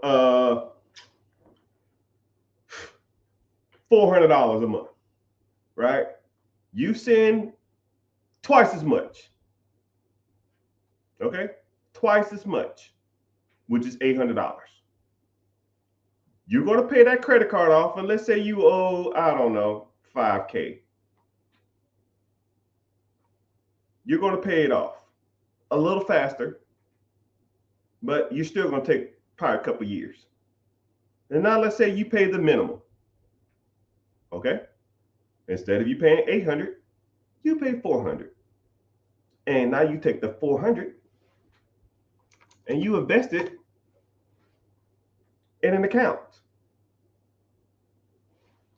$400 a month, right? You send twice as much, okay? Twice as much, which is $800. You're going to pay that credit card off, and let's say you owe, I don't know, $5K. You're going to pay it off a little faster, but you're still going to take probably a couple years. And now let's say you pay the minimum, okay? Instead of you paying $800, you pay $400. And now you take the $400 and you invest it in an account,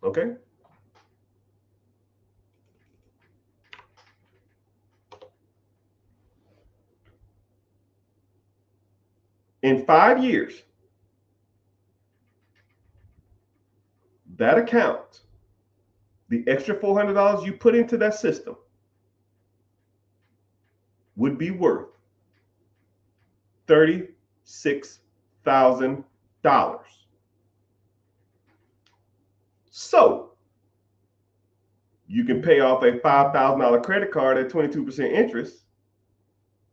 okay? In 5 years, that account, the extra $400 you put into that system, would be worth $36,000. So you can pay off a $5,000 credit card at 22% interest,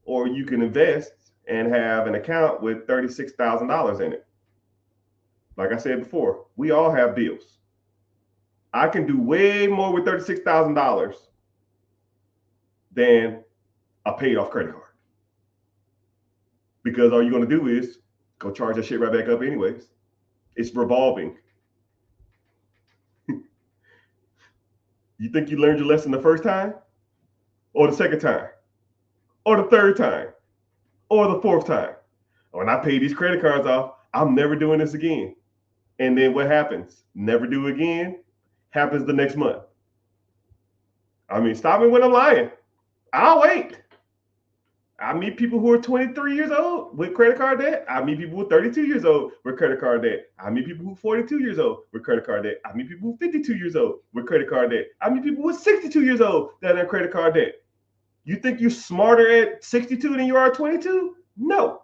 or you can invest and have an account with $36,000 in it. Like I said before, we all have bills. I can do way more with $36,000 than a paid off credit card. Because all you're going to do is go charge that shit right back up anyways. It's revolving. You think you learned your lesson the first time? Or the second time? Or the third time? Or the fourth time? When I pay these credit cards off, I'm never doing this again. And then what happens? Never do again. Happens the next month. I mean, stop me when I'm lying. I'll wait. I meet people who are 23 years old with credit card debt. I meet people who are 32 years old with credit card debt. I meet people who are 42 years old with credit card debt. I meet people who are 52 years old with credit card debt. I meet people who are 62 years old that have credit card debt. You think you're smarter at 62 than you are at 22? No.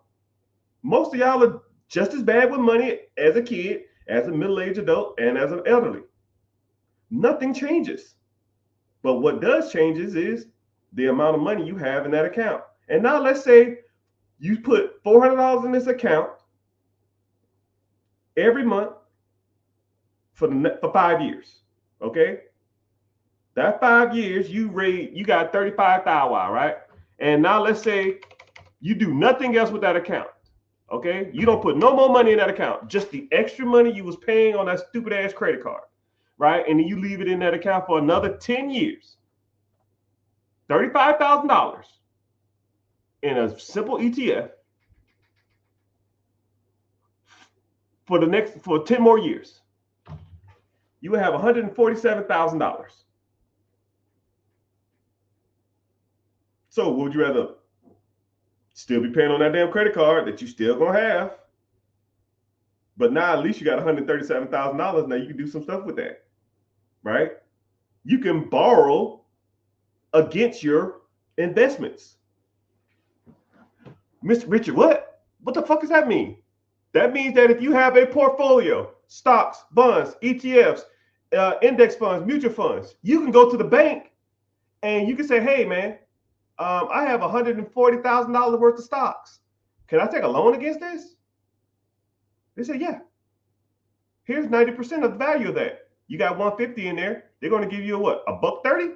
Most of y'all are just as bad with money as a kid, as a middle-aged adult, and as an elderly. Nothing changes. But what does change is the amount of money you have in that account. And now let's say you put $400 in this account every month for 5 years. Okay? That 5 years you got 35,000, right? And now let's say you do nothing else with that account. Okay? You don't put no more money in that account, just the extra money you was paying on that stupid ass credit card, right? And then you leave it in that account for another 10 years. $35,000 in a simple ETF for 10 more years. You would have $147,000. So would you rather still be paying on that damn credit card that you still gonna have? But now at least you got $137,000. Now you can do some stuff with that, right? You can borrow against your investments. Mr. Richard, what? What the fuck does that mean? That means that if you have a portfolio, stocks, bonds, ETFs, index funds, mutual funds, you can go to the bank and you can say, hey, man, I have $140,000 worth of stocks. Can I take a loan against this? They say, yeah. Here's 90% of the value of that. You got 150 in there. They're going to give you a what? $1.30?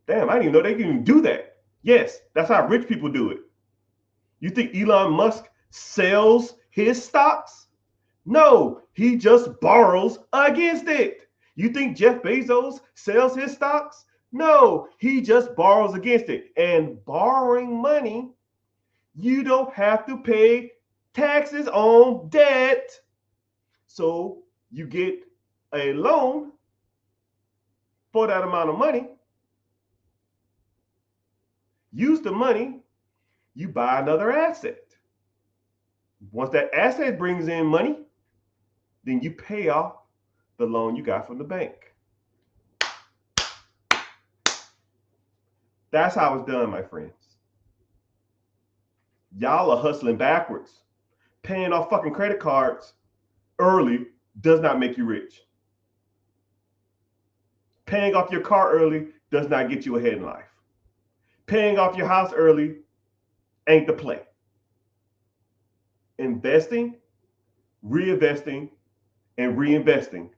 Damn, I didn't even know they can even do that. Yes, that's how rich people do it. You think Elon Musk sells his stocks? No, he just borrows against it. You think Jeff Bezos sells his stocks? No, he just borrows against it. And borrowing money, you don't have to pay taxes on debt. So you get a loan for that amount of money. Use the money, you buy another asset. Once that asset brings in money, then you pay off the loan you got from the bank. That's how it's done, my friends. Y'all are hustling backwards. Paying off fucking credit cards early does not make you rich. Paying off your car early does not get you ahead in life. Paying off your house early ain't the play. Investing, reinvesting, and reinvesting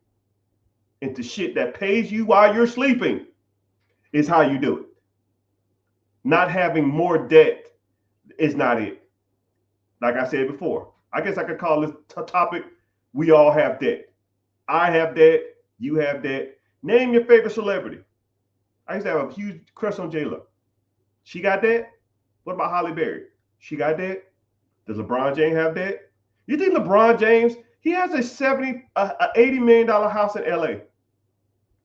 into shit that pays you while you're sleeping is how you do it. Not having more debt is not it. Like I said before, I guess I could call this topic, we all have debt. I have debt, you have debt. Name your favorite celebrity. I used to have a huge crush on J-Lo. She got debt? What about Halle Berry? She got debt? Does LeBron James have debt? You think LeBron James, he has a $80 million house in LA.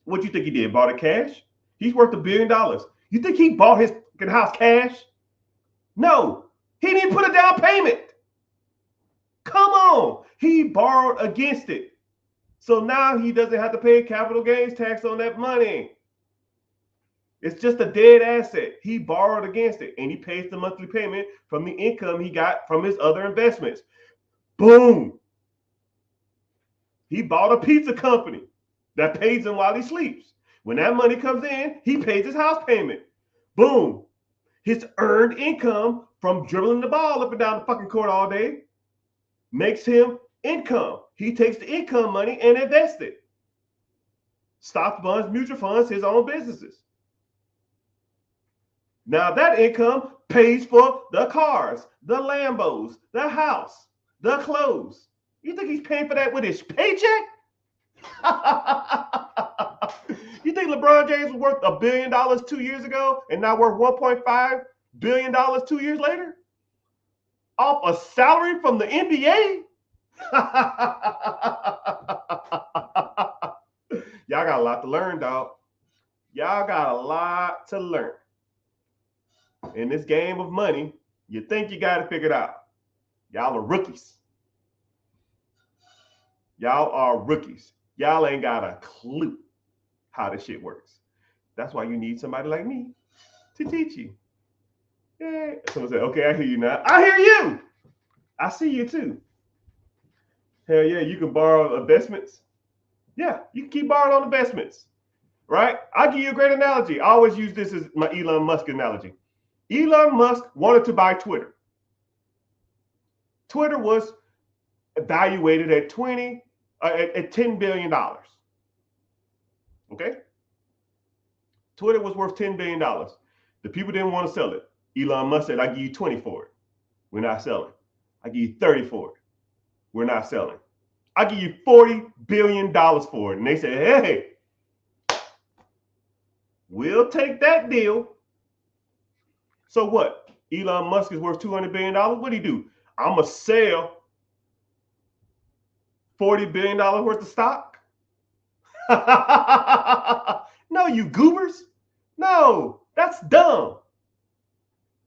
What do you think he did? Bought it cash? He's worth $1 billion. You think he bought his house cash? No, he didn't put a down payment. Come on, he borrowed against it. So now he doesn't have to pay capital gains tax on that money. It's just a dead asset. He borrowed against it and he pays the monthly payment from the income he got from his other investments. Boom. He bought a pizza company that pays him while he sleeps. When that money comes in, he pays his house payment. Boom. His earned income from dribbling the ball up and down the fucking court all day makes him income. He takes the income money and invests it. Stock funds, mutual funds, his own businesses. Now that income pays for the cars, the Lambos, the house, the clothes. You think he's paying for that with his paycheck? You think LeBron James was worth $1 billion 2 years ago and now worth $1.5 billion 2 years later? Off a salary from the NBA? Y'all got a lot to learn, dog. Y'all got a lot to learn. In this game of money, you think you got it figured out. Y'all are rookies. Y'all are rookies. Y'all ain't got a clue how this shit works. That's why you need somebody like me to teach you. Yeah. Someone said, okay, I hear you now. I hear you. I see you too. Hell yeah, you can borrow investments. Yeah, you can keep borrowing on investments, right? I'll give you a great analogy. I always use this as my Elon Musk analogy. Elon Musk wanted to buy Twitter. Twitter was evaluated at $10 billion. Okay? Twitter was worth $10 billion. The people didn't want to sell it. Elon Musk said, I give you 20 for it. We're not selling. I give you 30 for it. We're not selling. I give you $40 billion for it. And they said, hey, we'll take that deal. So what? Elon Musk is worth $200 billion. What do he do? I'm going to sell $40 billion worth of stock? No, you goobers. No, that's dumb.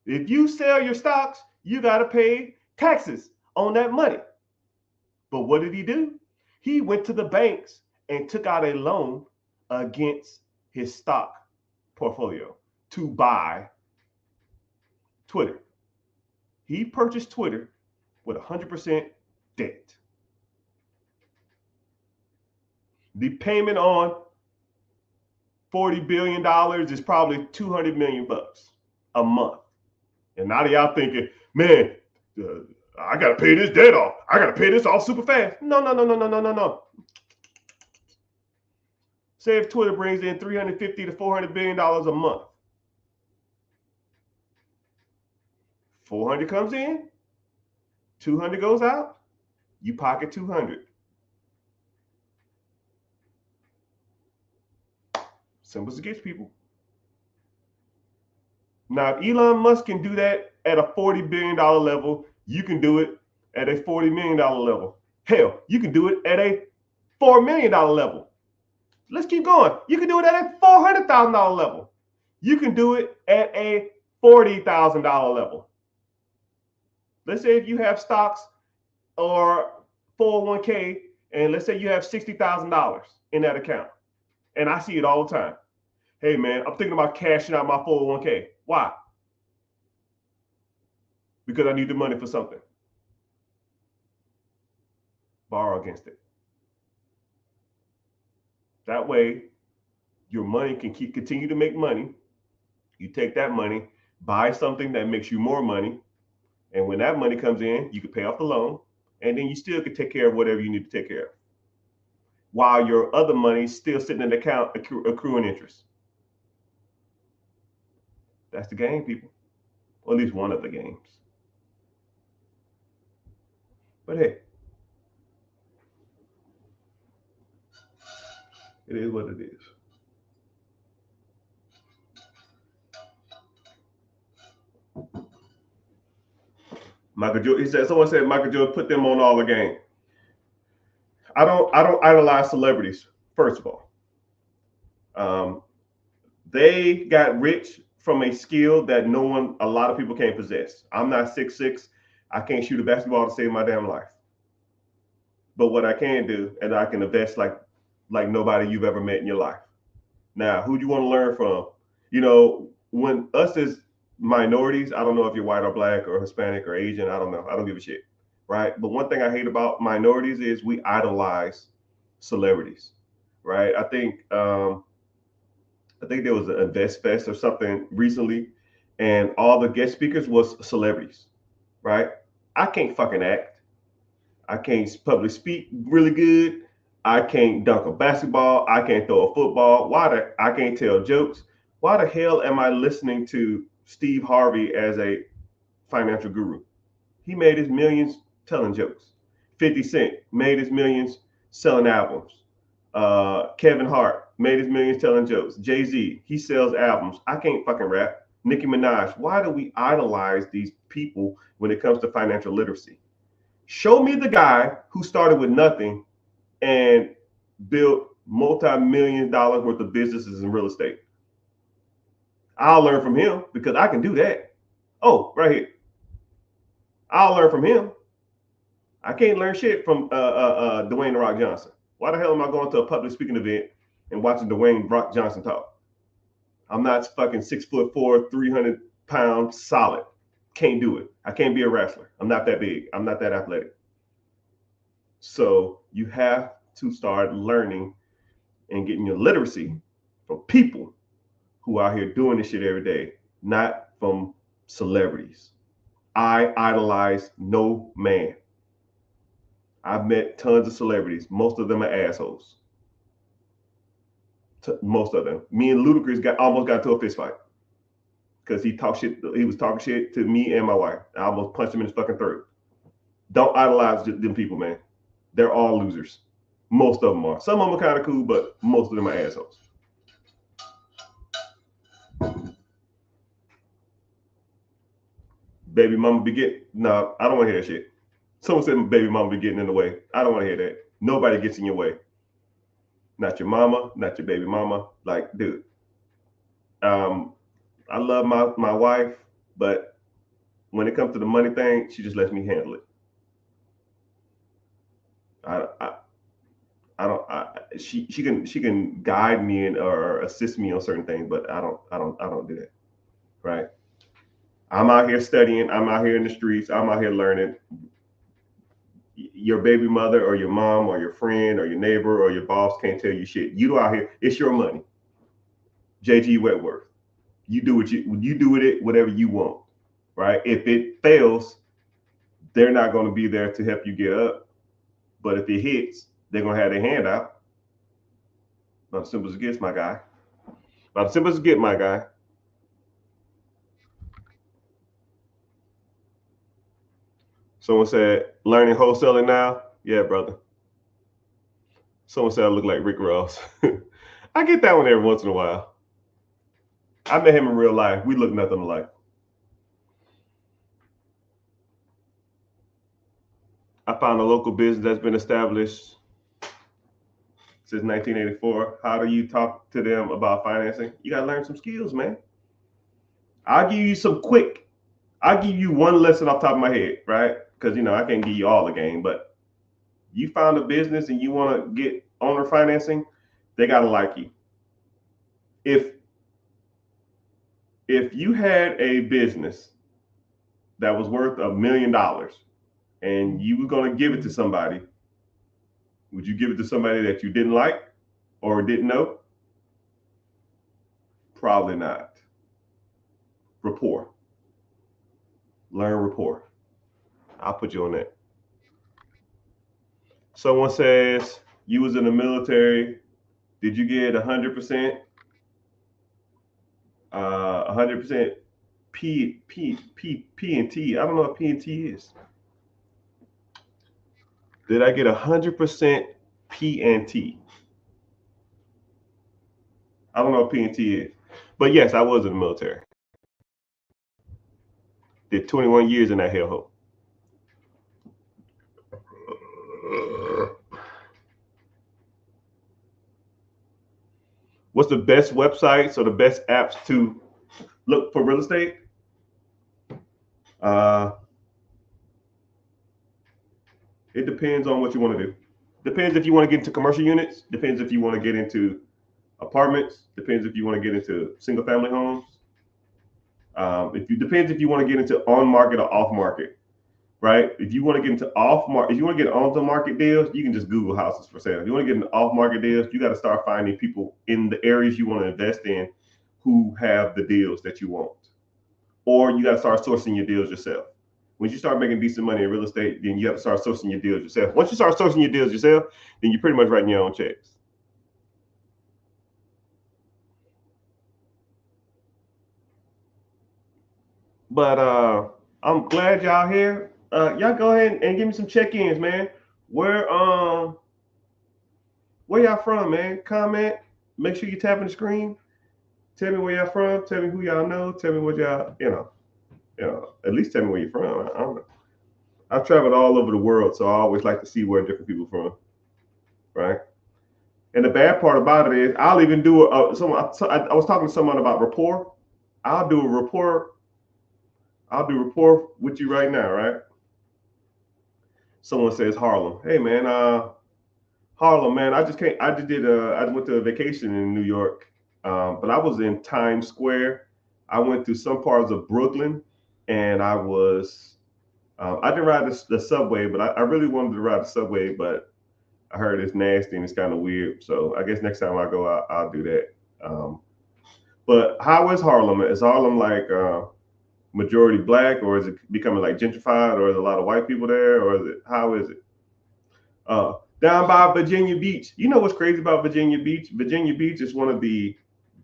If you sell your stocks, you got to pay taxes on that money. But what did he do? He went to the banks and took out a loan against his stock portfolio to buy Twitter. He purchased Twitter with 100% debt. The payment on $40 billion is probably $200 million a month. And now y'all thinking, man, I got to pay this debt off. I got to pay this off super fast. No. Say if Twitter brings in $350 to $400 billion a month. 400 comes in, 200 goes out, you pocket 200. Simple as it gets, people. Now, if Elon Musk can do that at a $40 billion level, you can do it at a $40 million level. Hell, you can do it at a $4 million level. Let's keep going. You can do it at a $400,000 level. You can do it at a $40,000 level. Let's say if you have stocks or 401k, and let's say you have $60,000 in that account. And I see it all the time. Hey, man, I'm thinking about cashing out my 401k. Why? Because I need the money for something. Borrow against it. That way, your money can continue to make money. You take that money, buy something that makes you more money. And when that money comes in, you can pay off the loan. And then you still can take care of whatever you need to take care of. While your other money is still sitting in the account accruing interest. That's the game, people. Or at least one of the games. But hey, it is what it is. Michael Jordan, he said, someone said Michael Jordan put them on all the game. I don't idolize celebrities, first of all. They got rich from a skill that a lot of people can't possess. I'm not 6'6". I can't shoot a basketball to save my damn life. But what I can do, and I can invest like nobody you've ever met in your life. Now, who do you want to learn from? You know, when us as minorities, I don't know if you're white or black or Hispanic or Asian, I don't know. I don't give a shit, right? But one thing I hate about minorities is we idolize celebrities, right? I think there was an Invest Fest or something recently, and all the guest speakers was celebrities, right? I can't fucking act. I can't public speak really good. I can't dunk a basketball. I can't throw a football. I can't tell jokes. Why the hell am I listening to Steve Harvey as a financial guru? He made his millions telling jokes. 50 Cent made his millions selling albums. Kevin Hart made his millions telling jokes. Jay-Z, he sells albums. I can't fucking rap. Nicki Minaj, why do we idolize these people when it comes to financial literacy? Show me the guy who started with nothing and built multi-million dollars worth of businesses in real estate. I'll learn from him because I can do that. Oh, right here. I'll learn from him. I can't learn shit from Dwayne The Rock Johnson. Why the hell am I going to a public speaking event and watching Dwayne Rock Johnson talk? I'm not fucking 6'4", 300 pounds solid. Can't do it. I can't be a wrestler. I'm not that big. I'm not that athletic. So you have to start learning and getting your literacy from people who are out here doing this shit every day, not from celebrities. I idolize no man. I've met tons of celebrities. Most of them are assholes. Most of them. Me and Ludacris almost got to a fist fight because he talked shit. He was talking shit to me and my wife. I almost punched him in his fucking throat. Don't idolize them people, man. They're all losers. Most of them are. Some of them are kind of cool, but most of them are assholes. Baby mama be getting. No, I don't want to hear that shit. Someone said baby mama be getting in the way. I don't want to hear that. Nobody gets in your way. Not your mama, not your baby mama. Like, dude. I love my wife, but when it comes to the money thing, she just lets me handle it. She can guide me or assist me on certain things, but I don't do that. Right? I'm out here studying. I'm out here in the streets. I'm out here learning. Your baby mother or your mom or your friend or your neighbor or your boss can't tell you shit. You out here, it's your money. JG Wentworth. You do what you do with it, whatever you want. Right? If it fails, they're not going to be there to help you get up. But if it hits, they're going to have their hand out. About as simple as it gets, my guy. About as simple as it gets, my guy. Someone said, learning wholesaling now? Yeah, brother. Someone said I look like Rick Ross. I get that one every once in a while. I met him in real life. We look nothing alike. I found a local business that's been established since 1984. How do you talk to them about financing? You got to learn some skills, man. I'll give you one lesson off the top of my head, right? Because, I can't give you all the game, but you found a business and you want to get owner financing, they got to like you. If you had a business that was worth $1 million and you were going to give it to somebody, would you give it to somebody that you didn't like or didn't know? Probably not. Rapport. Learn rapport. I'll put you on that. Someone says you was in the military. Did you get 100%? 100% P and T. I don't know what P and T is. Did I get 100% P and T? I don't know what P and T is. But yes, I was in the military. Did 21 years in that hellhole. What's the best websites or the best apps to look for real estate? It depends on what you want to do. Depends if you want to get into commercial units. Depends if you want to get into apartments. Depends if you want to get into single family homes. Depends if you want to get into on market or off market, right? If you want to get into off market, if you want to get onto market deals, you can just Google houses for sale. If you want to get into off market deals, you got to start finding people in the areas you want to invest in who have the deals that you want, or you got to start sourcing your deals yourself. Once you start making decent money in real estate, then you have to start sourcing your deals yourself. Once you start sourcing your deals yourself, then you're pretty much writing your own checks. But I'm glad y'all here. Y'all go ahead and give me some check-ins, man. Where where y'all from, man? Comment. Make sure you tapping the screen. Tell me where y'all from. Tell me who y'all know. Tell me what y'all, at least tell me where you're from. I don't know. I've traveled all over the world, so I always like to see where different people from, right? And the bad part about it is, I'll even do I was talking to someone about rapport. I'll do a rapport. I'll do rapport with you right now, right? Someone says Harlem. Hey man, Harlem, man. I just can't. I just did. I went to a vacation in New York, but I was in Times Square. I went through some parts of Brooklyn, and I was. I didn't ride the subway, but I really wanted to ride the subway, but I heard it's nasty and it's kind of weird. So I guess next time I go, I'll do that. Um, but how is Harlem? Is Harlem like majority black, or is it becoming like gentrified, or is a lot of white people there, or is it how is it? Down by Virginia Beach. You know what's crazy about Virginia Beach? Virginia Beach is one of the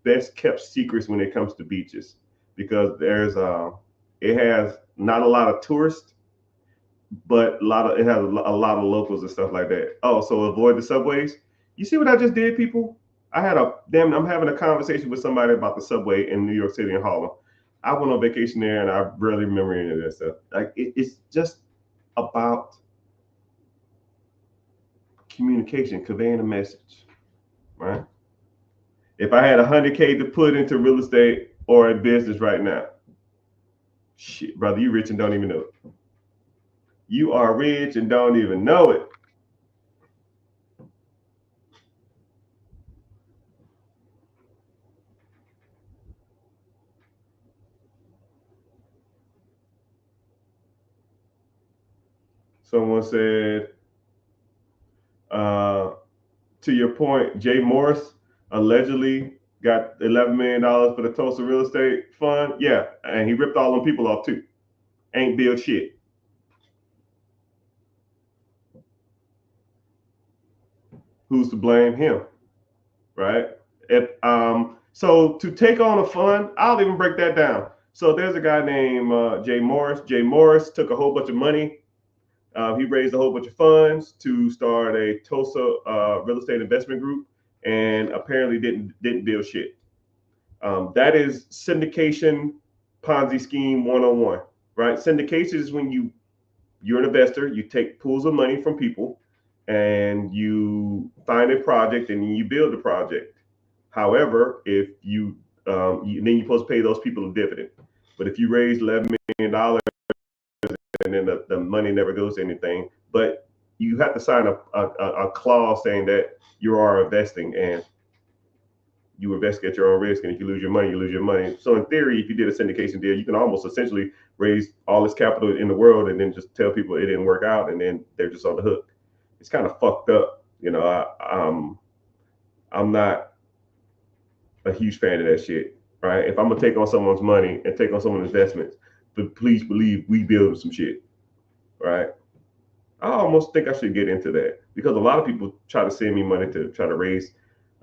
best kept secrets when it comes to beaches because it has not a lot of tourists, but it has a lot of locals and stuff like that. Oh, so avoid the subways. You see what I just did, people? I'm having a conversation with somebody about the subway in New York City and Harlem. I went on vacation there and I barely remember any of that stuff. Like it's just about communication, conveying a message, right? If I had 100K to put into real estate or in business right now, shit, brother, you rich and don't even know it. You are rich and don't even know it. Someone said, uh, to your point, Jay Morris allegedly got $11 million for the Tulsa real estate fund. Yeah, and he ripped all them people off too. Ain't built shit. Who's to blame? Him, right? If so to take on a fund, I'll even break that down. So there's a guy named Jay Morris. Jay Morris took a whole bunch of money. He raised a whole bunch of funds to start a Tulsa real estate investment group, and apparently didn't build shit. That is syndication Ponzi scheme 101, right? Syndication is when you're an investor, you take pools of money from people, and you find a project and you build the project. However, if then you're supposed to pay those people a dividend. But if you raise $11 million and then the money never goes to anything, but you have to sign a clause saying that you are investing and you invest at your own risk, and if you lose your money, you lose your money. So in theory, if you did a syndication deal, you can almost essentially raise all this capital in the world and then just tell people it didn't work out, and then they're just on the hook. It's kind of fucked up, you know. I'm not a huge fan of that shit, right? If I'm gonna take on someone's money and take on someone's investments, but please believe we build some shit, right? I almost think I should get into that because a lot of people try to send me money to try to raise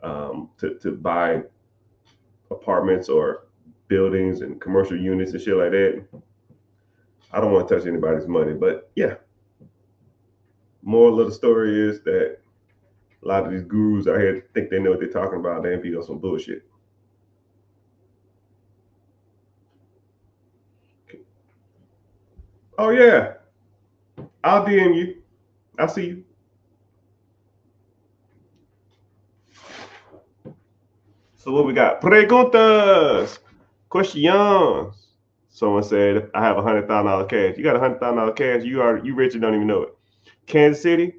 to buy apartments or buildings and commercial units and shit like that. I don't want to touch anybody's money, but yeah. Moral of the story is that a lot of these gurus out here think they know what they're talking about. They be on some bullshit. Oh yeah, I'll DM you. I'll see you. So what we got? Preguntas, questions. Someone said, "I have $100,000 cash." You got $100,000 cash. You rich and don't even know it. Kansas City,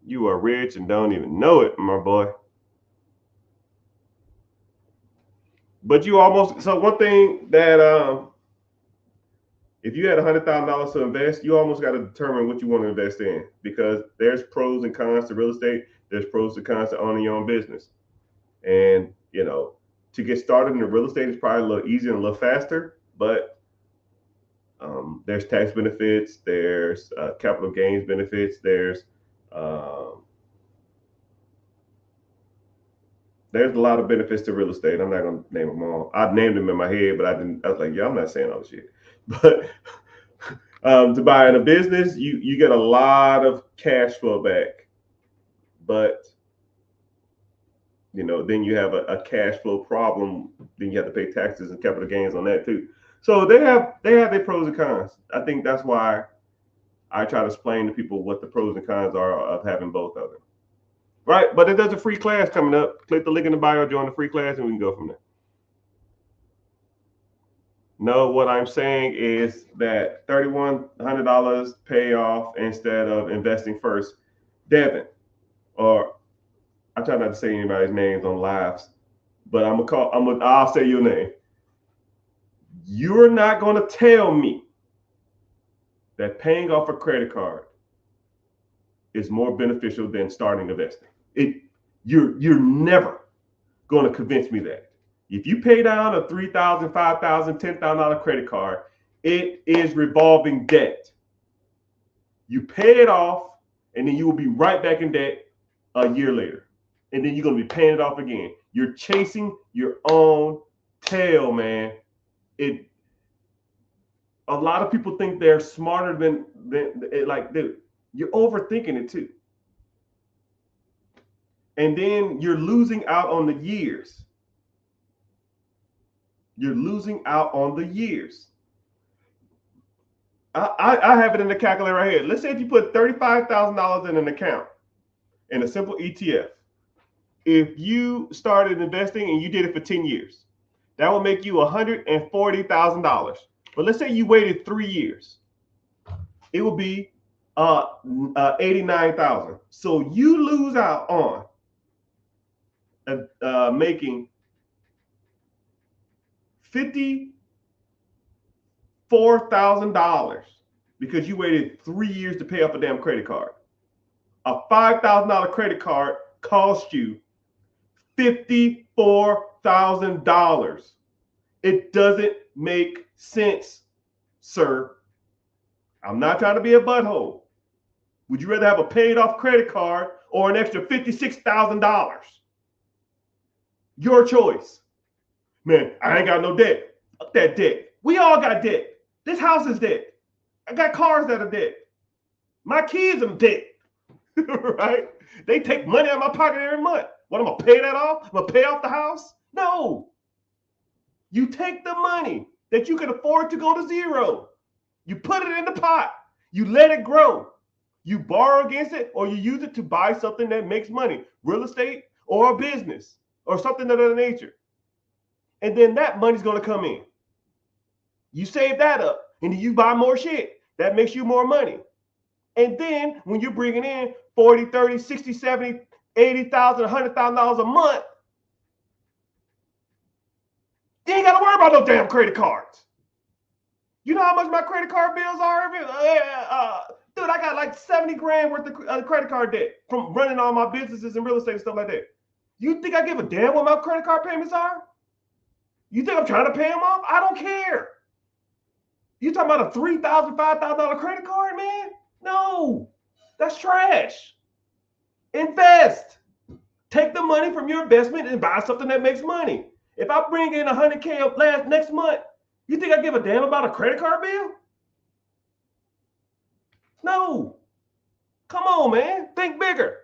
you are rich and don't even know it, my boy. But you almost so one thing that if you had $100,000 to invest, you almost got to determine what you want to invest in because there's pros and cons to real estate. There's pros and cons to owning your own business, and to get started in the real estate is probably a little easier and a little faster, but There's tax benefits. There's capital gains benefits. Um, there's a lot of benefits to real estate. I'm not gonna name them all. I named them in my head, but I didn't. I was like, yeah, I'm not saying all the shit. But to buy in a business, you get a lot of cash flow back, but then you have a cash flow problem. Then you have to pay taxes and capital gains on that too. So they have their pros and cons. I think that's why I try to explain to people what the pros and cons are of having both of them. Right? But there's a free class coming up. Click the link in the bio, join the free class, and we can go from there. No, what I'm saying is that $3,100 pay off instead of investing first. Devin, or I try not to say anybody's names on lives, but I'll say your name. You're not gonna tell me that paying off a credit card is more beneficial than starting investing. You're never going to convince me that. If you pay down a $3,000, $5,000, $10,000 credit card, it is revolving debt. You pay it off, and then you will be right back in debt a year later, and then you're going to be paying it off again. You're chasing your own tail, man. A lot of people think they're smarter than like, dude, you're overthinking it too. And then you're losing out on the years. You're losing out on the years. I have it in the calculator right here. Let's say if you put $35,000 in an account in a simple ETF, if you started investing and you did it for 10 years, that would make you $140,000. But let's say you waited 3 years, it would be 89,000. So you lose out on making $54,000 because you waited 3 years to pay off a damn credit card. A $5,000 credit card cost you $54,000. It doesn't make sense, sir. I'm not trying to be a butthole. Would you rather have a paid off credit card or an extra $56,000? Your choice. Man, I ain't got no debt. Fuck that debt. We all got debt. This house is debt. I got cars that are debt. My kids are debt. Right? They take money out of my pocket every month. What, I'm going to pay that off? I'm going to pay off the house? No. You take the money that you can afford to go to zero. You put it in the pot. You let it grow. You borrow against it, or you use it to buy something that makes money, real estate or a business or something of that nature. And then that money's going to come in. You save that up, and then you buy more shit. That makes you more money. And then when you're bringing in 40, 30, 60, 70, 80,000, $100,000 a month, you ain't got to worry about no damn credit cards. You know how much my credit card bills are? Dude, I got like 70 grand worth of credit card debt from running all my businesses and real estate and stuff like that. You think I give a damn what my credit card payments are? You think I'm trying to pay them off? I don't care. You talking about a $3,000, $5,000 credit card, man? No, that's trash. Invest. Take the money from your investment and buy something that makes money. If I bring in $100K next month, you think I give a damn about a credit card bill? No. Come on, man. Think bigger.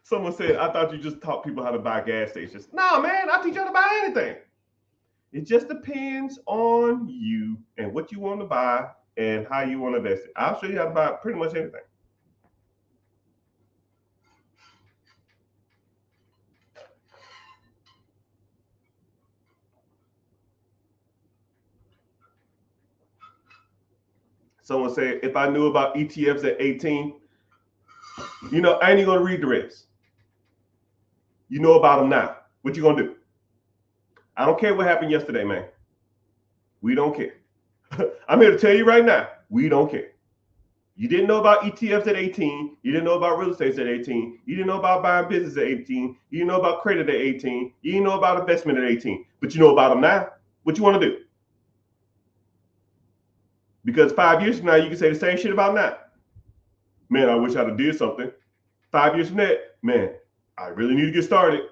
Someone said, I thought you just taught people how to buy gas stations. No, man, I teach you how to buy anything. It just depends on you and what you want to buy and how you want to invest it. I'll show you how to buy pretty much anything. Someone said, if I knew about ETFs at 18, I ain't even gonna read the rest. You know about them now. What you gonna do? I don't care what happened yesterday, man. We don't care. I'm here to tell you right now, we don't care. You didn't know about ETFs at 18. You didn't know about real estate at 18. You didn't know about buying business at 18. You didn't know about credit at 18. You didn't know about investment at 18. But you know about them now. What you want to do? Because 5 years from now, you can say the same shit about now. Man, I wish I'd have did something. 5 years from that, man, I really need to get started.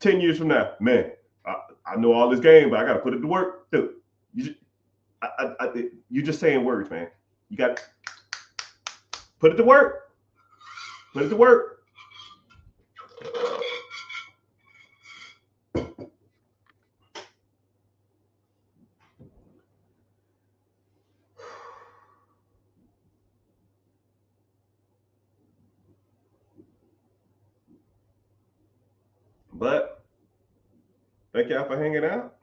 10 years from now, man, I know all this game, but I got to put it to work. Dude, you're just saying words, man. You got to put it to work. Put it to work. But thank y'all for hanging out.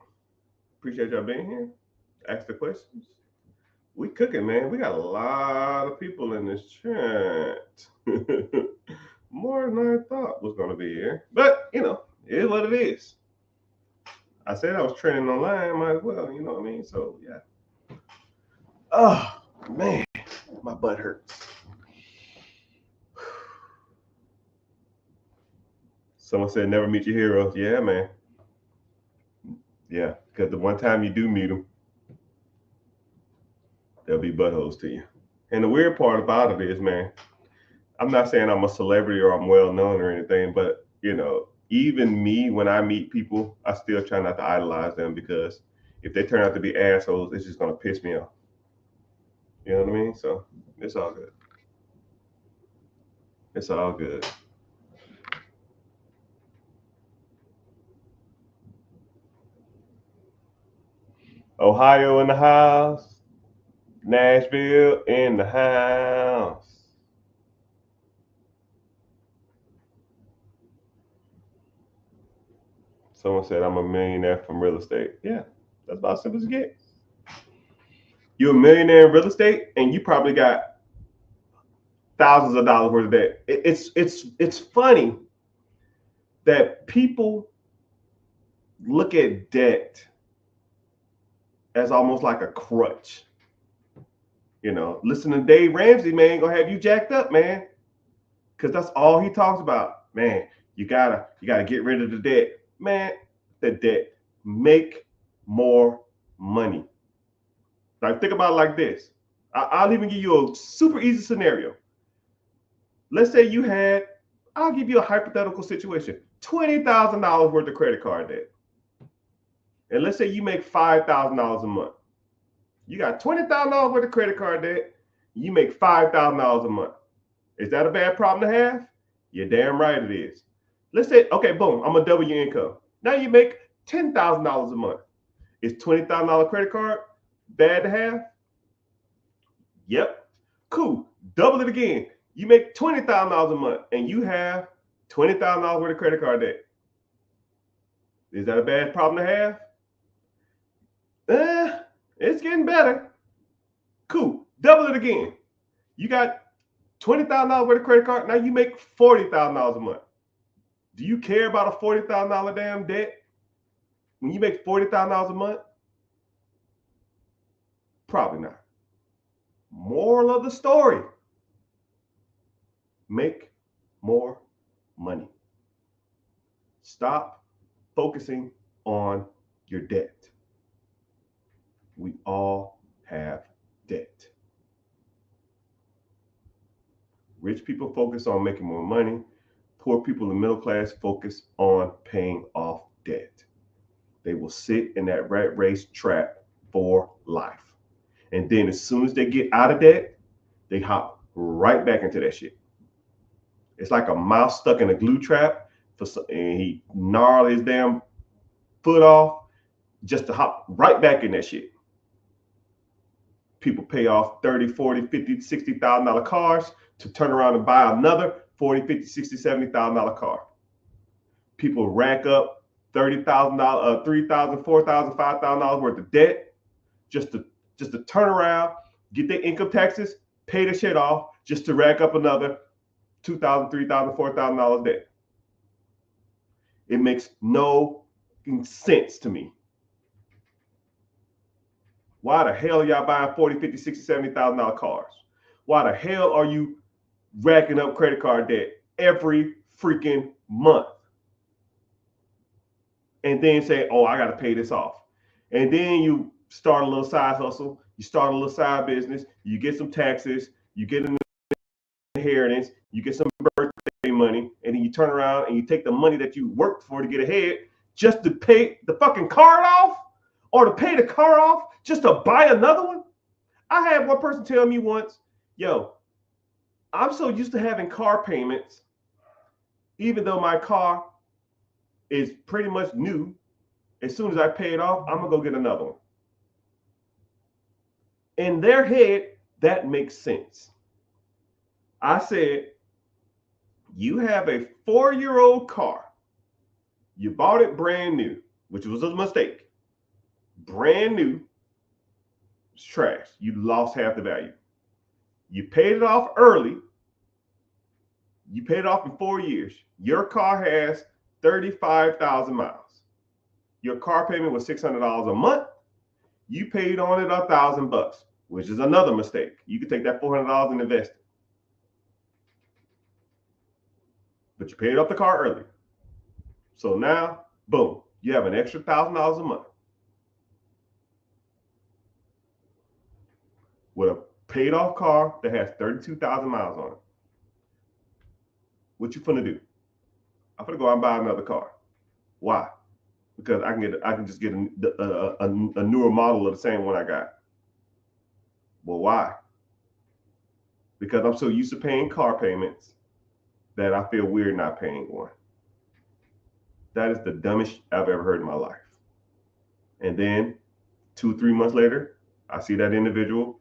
Appreciate y'all being here. Ask the questions. We cooking, man. We got a lot of people in this chat. More than I thought was going to be here. But, it is what it is. I said I was training online. Might as well, you know what I mean? So, yeah. Oh, man. My butt hurts. Someone said never meet your heroes. Yeah, man. Yeah, because the one time you do meet them, they'll be buttholes to you. And the weird part about it is, man, I'm not saying I'm a celebrity or I'm well known or anything, but even me, when I meet people, I still try not to idolize them, because if they turn out to be assholes, it's just gonna piss me off. You know what I mean? So it's all good. It's all good. Ohio in the house. Nashville in the house. Someone said I'm a millionaire from real estate. Yeah, that's about as simple as it gets. You're a millionaire in real estate, and you probably got thousands of dollars worth of debt. It's funny that people look at debt as almost like a crutch. Listen to Dave Ramsey, man, gonna have you jacked up, man, because that's all he talks about. Man, you gotta get rid of the debt, man. The debt, make more money. Like, think about it like this. I'll even give you a super easy scenario. Let's say I'll give you a hypothetical situation, $20,000 worth of credit card debt. And let's say you make $5,000 a month. You got $20,000 worth of credit card debt. You make $5,000 a month. Is that a bad problem to have? You're damn right it is. Let's say, okay, boom, I'm gonna double your income. Now you make $10,000 a month. Is $20,000 credit card bad to have? Yep. Cool. Double it again. You make $20,000 a month and you have $20,000 worth of credit card debt. Is that a bad problem to have? It's getting better. Cool. Double it again. You got $20,000 worth of credit card. Now you make $40,000 a month. Do you care about a $40,000 damn debt when you make $40,000 a month? Probably not. Moral of the story: make more money. Stop focusing on your debt. We all have debt. Rich people focus on making more money. Poor people in the middle class focus on paying off debt. They will sit in that rat race trap for life. And then as soon as they get out of debt, they hop right back into that shit. It's like a mouse stuck in a glue trap, and he gnarled his damn foot off just to hop right back in that shit. People pay off 30, 40, 50, $60,000 cars to turn around and buy another 40, 50, 60, $70,000 car. People rack up $30,000, $3,000, $4,000, $5,000 worth of debt just to turn around, get their income taxes, pay the shit off, just to rack up another $2,000, $3,000, $4,000 debt. It makes no sense to me. Why the hell are y'all buying 40, 50, 60, $70,000 cars? Why the hell are you racking up credit card debt every freaking month? And then say, oh, I got to pay this off. And then you start a little side hustle. You start a little side business. You get some taxes. You get an inheritance. You get some birthday money. And then you turn around and you take the money that you worked for to get ahead just to pay the fucking card off, or to pay the car off just to buy another one. I had one person tell me once, yo, I'm so used to having car payments, even though my car is pretty much new. As soon as I pay it off, I'm gonna go get another one. In their head, that makes sense. I said, you have a 4-year-old car. You bought it brand new, which was a mistake. Brand new, it's trash. You lost half the value. You paid it off early. You paid it off in 4 years. Your car has 35,000 miles. Your car payment was $600 a month. You paid on it $1,000, which is another mistake. You could take that $400 and invest it. But you paid off the car early. So now, boom, you have an extra $1,000 a month with a paid off car that has 32,000 miles on it. What you finna do? I'm finna go out and buy another car. Why? Because I can just get a newer model of the same one I got. Well, why? Because I'm so used to paying car payments that I feel weird not paying one. That is the dumbest I've ever heard in my life. And then 2-3 months later, I see that individual.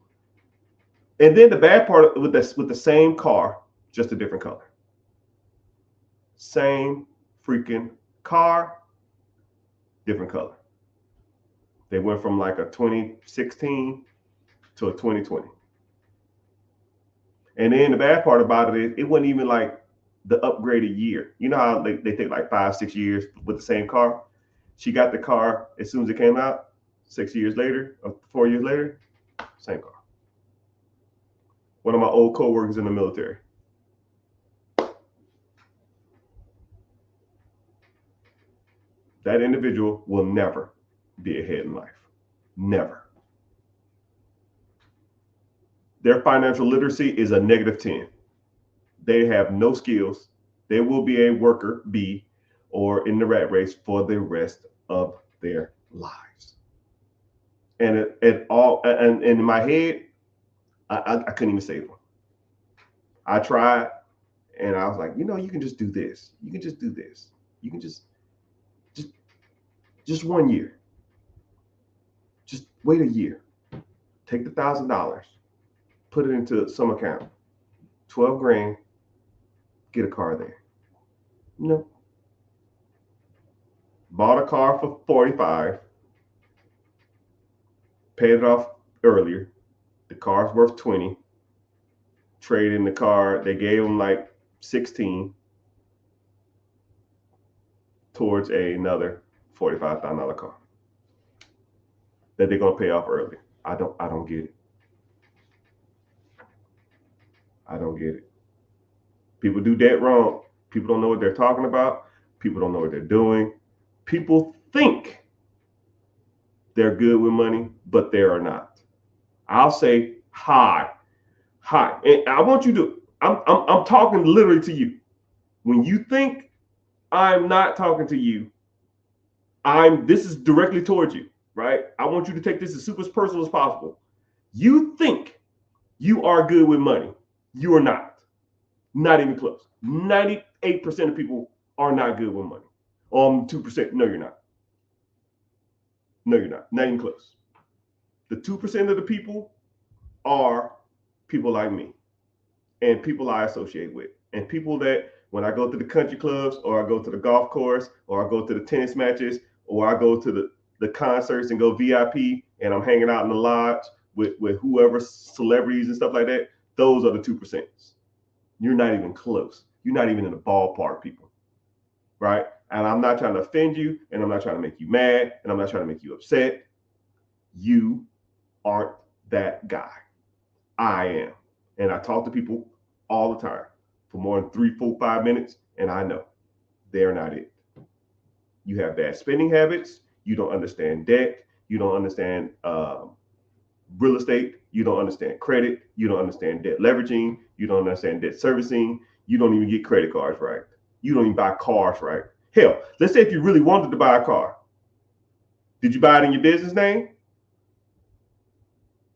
And then the bad part with the same car, just a different color. Same freaking car, different color. They went from like a 2016 to a 2020. And then the bad part about it is it wasn't even like the upgraded year. You know how they take like 5-6 years with the same car? She got the car as soon as it came out, 6 years later, or 4 years later, same car. One of my old coworkers in the military. That individual will never be ahead in life. Never. Their financial literacy is a -10. They have no skills. They will be a worker bee or in the rat race for the rest of their lives. And in my head, I couldn't even save them. I tried, and I was like, you can just do this. You can just do this. You can just 1 year. Just wait a year. Take the $1,000, put it into some account. 12 grand, get a car there. No. Bought a car for 45, paid it off earlier. The car's worth 20. Trade in the car. They gave them like 16 towards another $45,000 car that they're gonna pay off early. I don't get it. I don't get it. People do that wrong. People don't know what they're talking about. People don't know what they're doing. People think they're good with money, but they are not. I'll say hi. And I want you to, I'm talking literally to you. When you think I'm not talking to you, this is directly towards you, right? I want you to take this as super personal as possible. You think you are good with money. You are not. Not even close. 98% of people are not good with money. 2%. No, you're not. No, you're not. Not even close. The 2% of the people are people like me and people I associate with, and people that when I go to the country clubs, or I go to the golf course, or I go to the tennis matches, or I go to the concerts and go VIP, and I'm hanging out in the lodge with whoever, celebrities and stuff like that. Those are the 2%. You're not even close. You're not even in the ballpark, people. Right? And I'm not trying to offend you, and I'm not trying to make you mad, and I'm not trying to make you upset. You aren't that guy. I am. And I talk to people all the time for more than 3, 4, 5 minutes, and I know they're not it. You have bad spending habits. You don't understand debt. You don't understand real estate. You don't understand credit. You don't understand debt leveraging. You don't understand debt servicing. You don't even get credit cards right. You don't even buy cars right. Hell, let's say if you really wanted to buy a car, did you buy it in your business name?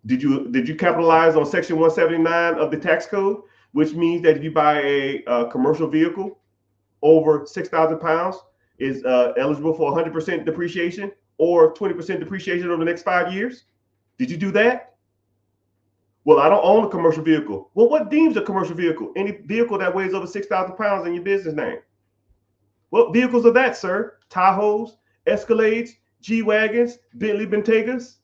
Did you capitalize on Section 179 of the tax code, which means that if you buy a commercial vehicle over 6,000 pounds, is eligible for 100% depreciation or 20% depreciation over the next 5 years? Did you do that? Well, I don't own a commercial vehicle. Well, what deems a commercial vehicle? Any vehicle that weighs over 6,000 pounds in your business name. What vehicles are that, sir? Tahoes, Escalades, G-Wagons, Bentley Bentegas,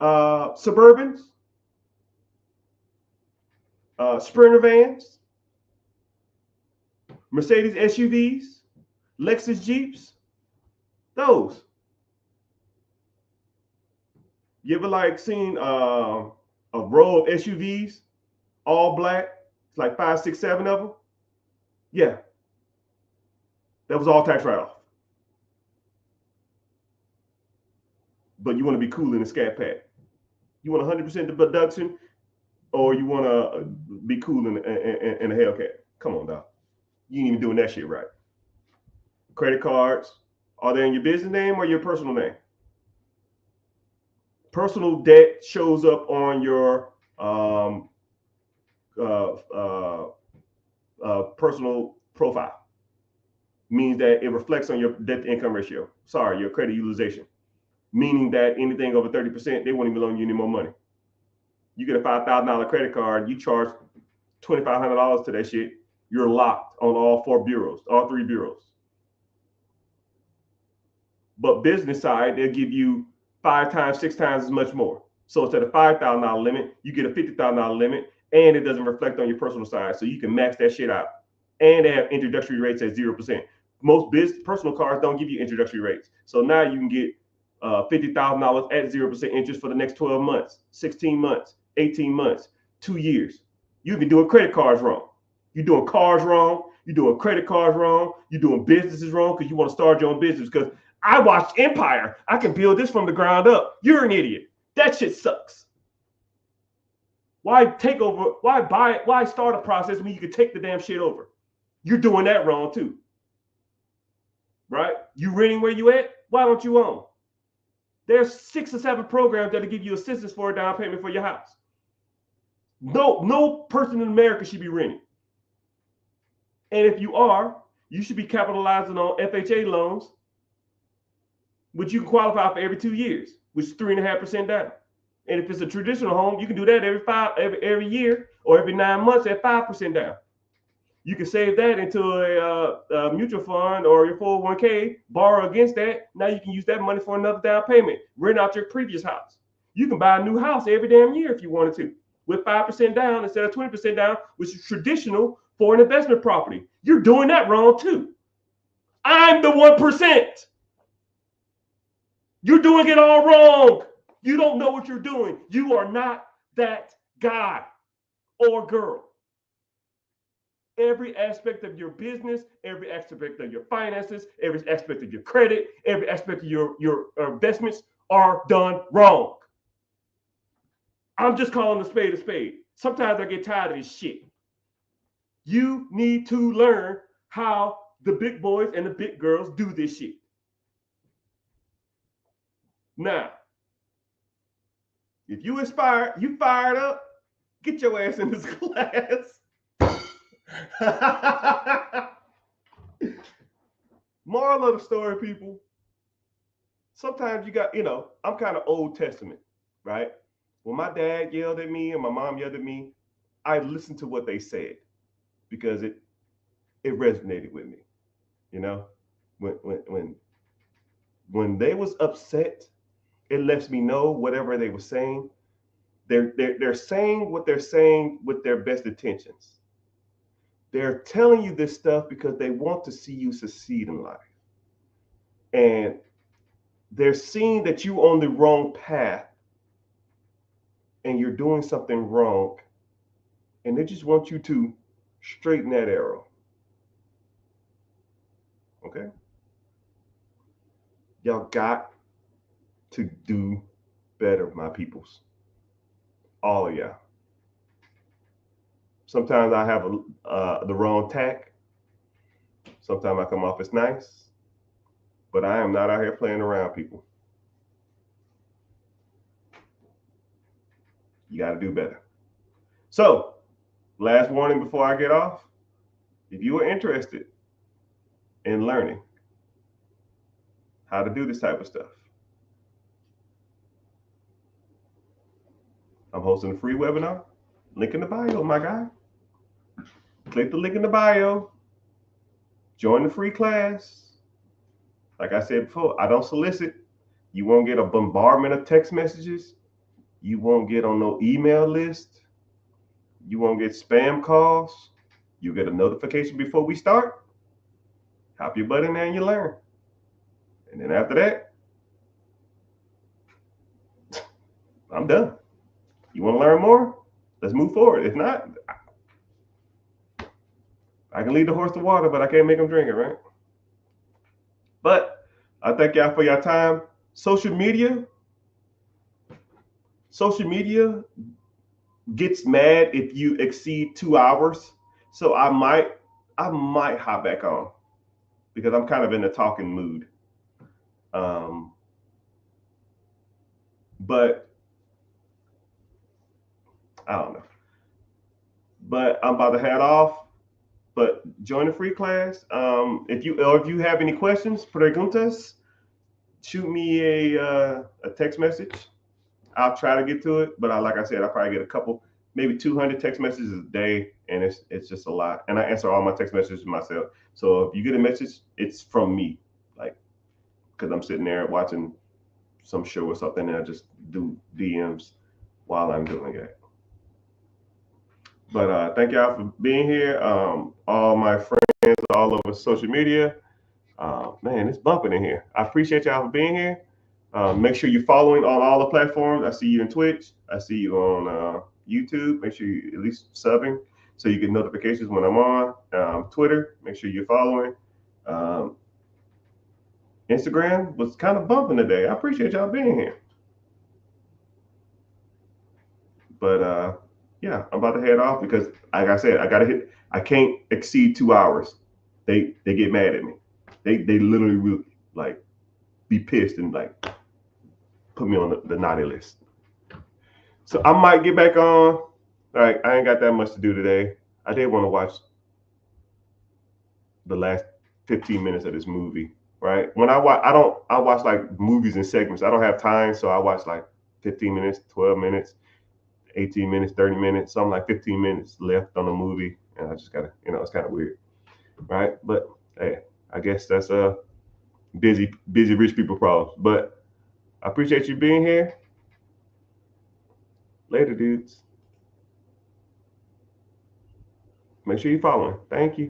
Suburbans, Sprinter vans, Mercedes SUVs, Lexus Jeeps. Those. You ever like seen a row of SUVs, all black? It's like 5, 6, 7 of them. Yeah, that was all tax write-off. But you want to be cool in a Scat Pack. You want 100% deduction, or you want to be cool in a Hellcat. Come on, dog. You ain't even doing that shit right. Credit cards, are they in your business name or your personal name? Personal debt shows up on your personal profile. Means that it reflects on your debt to income ratio. Sorry, your credit utilization. Meaning that anything over 30%, they won't even loan you any more money. You get a $5,000 credit card, you charge $2,500 to that shit, you're locked on all 4 bureaus, all 3 bureaus. But business side, they'll give you 5 times, 6 times as much more. So instead of $5,000 limit, you get a $50,000 limit, and it doesn't reflect on your personal side. So you can max that shit out. And they have introductory rates at 0%. Most personal cards don't give you introductory rates. So now you can get $50,000 at 0% interest for the next 12 months, 16 months, 18 months, 2 years. You've been doing credit cards wrong. You're doing cars wrong. You're doing credit cards wrong. You're doing businesses wrong because you want to start your own business. Because I watched Empire. I can build this from the ground up. You're an idiot. That shit sucks. Why take over? Why buy it? Why start a process when you can take the damn shit over? You're doing that wrong too. Right? You renting where you at? Why don't you own? There's 6 or 7 programs that'll give you assistance for a down payment for your house. No person in America should be renting. And if you are, you should be capitalizing on FHA loans, which you can qualify for every 2 years, which is 3.5% down. And if it's a traditional home, you can do that every year or every 9 months at 5% down. You can save that into a mutual fund or your 401k, borrow against that. Now you can use that money for another down payment, rent out your previous house. You can buy a new house every damn year if you wanted to, with 5% down instead of 20% down, which is traditional for an investment property. You're doing that wrong too. I'm the 1%. You're doing it all wrong. You don't know what you're doing. You are not that guy or girl. Every aspect of your business, every aspect of your finances, every aspect of your credit, every aspect of your investments are done wrong. I'm just calling a spade a spade. Sometimes I get tired of this shit. You need to learn how the big boys and the big girls do this shit. Now, if you inspired, you fired up, get your ass in this class. Moral of the story, people. Sometimes you got, I'm kind of Old Testament, right? When my dad yelled at me and my mom yelled at me, I listened to what they said because it resonated with me. When they was upset, it lets me know whatever they were saying, they're saying what they're saying with their best intentions. They're telling you this stuff because they want to see you succeed in life. And they're seeing that you're on the wrong path and you're doing something wrong, and they just want you to straighten that arrow. Okay? Y'all got to do better, my peoples. All of y'all. Sometimes I have the wrong tack. Sometimes I come off as nice, but I am not out here playing around, people. You got to do better. So, last warning before I get off. If you are interested in learning how to do this type of stuff, I'm hosting a free webinar. Link in the bio, my guy. Click the link in the bio. Join the free class. Like I said before, I don't solicit. You won't get a bombardment of text messages. You won't get on no email list. You won't get spam calls. You get a notification before we start. Hop your butt in there and you learn. And then after that, I'm done. You want to learn more? Let's move forward. If not, I can lead the horse to water, but I can't make him drink it, right? But I thank y'all for your time. Social media gets mad if you exceed 2 hours. So I might hop back on because I'm kind of in a talking mood. But I don't know. But I'm about to head off. But join the free class. If you have any questions, preguntas, shoot me a text message. I'll try to get to it, but like I said, I'll probably get a couple, maybe 200 text messages a day, and it's just a lot. And I answer all my text messages myself. So if you get a message, it's from me, like, because I'm sitting there watching some show or something, and I just do DMs while I'm doing it. But thank y'all for being here. All my friends all over social media. Man, it's bumping in here. I appreciate y'all for being here. Make sure you're following on all the platforms. I see you in Twitch. I see you on YouTube. Make sure you at least subbing so you get notifications when I'm on. Twitter, make sure you're following. Instagram was kind of bumping today. I appreciate y'all being here. But yeah, I'm about to head off because, like I said, I can't exceed 2 hours. They get mad at me. They literally will like be pissed and like put me on the naughty list. So I might get back on. All right, I ain't got that much to do today. I did want to watch the last 15 minutes of this movie. Right? When I watch like movies in segments. I don't have time, so I watch like 15 minutes, 12 minutes, 18 minutes, 30 minutes. So I'm like 15 minutes left on the movie, and I just gotta, it's kind of weird, right? But hey, I guess that's busy rich people problems. But I appreciate you being here. Later, dudes. Make sure you're following. Thank you.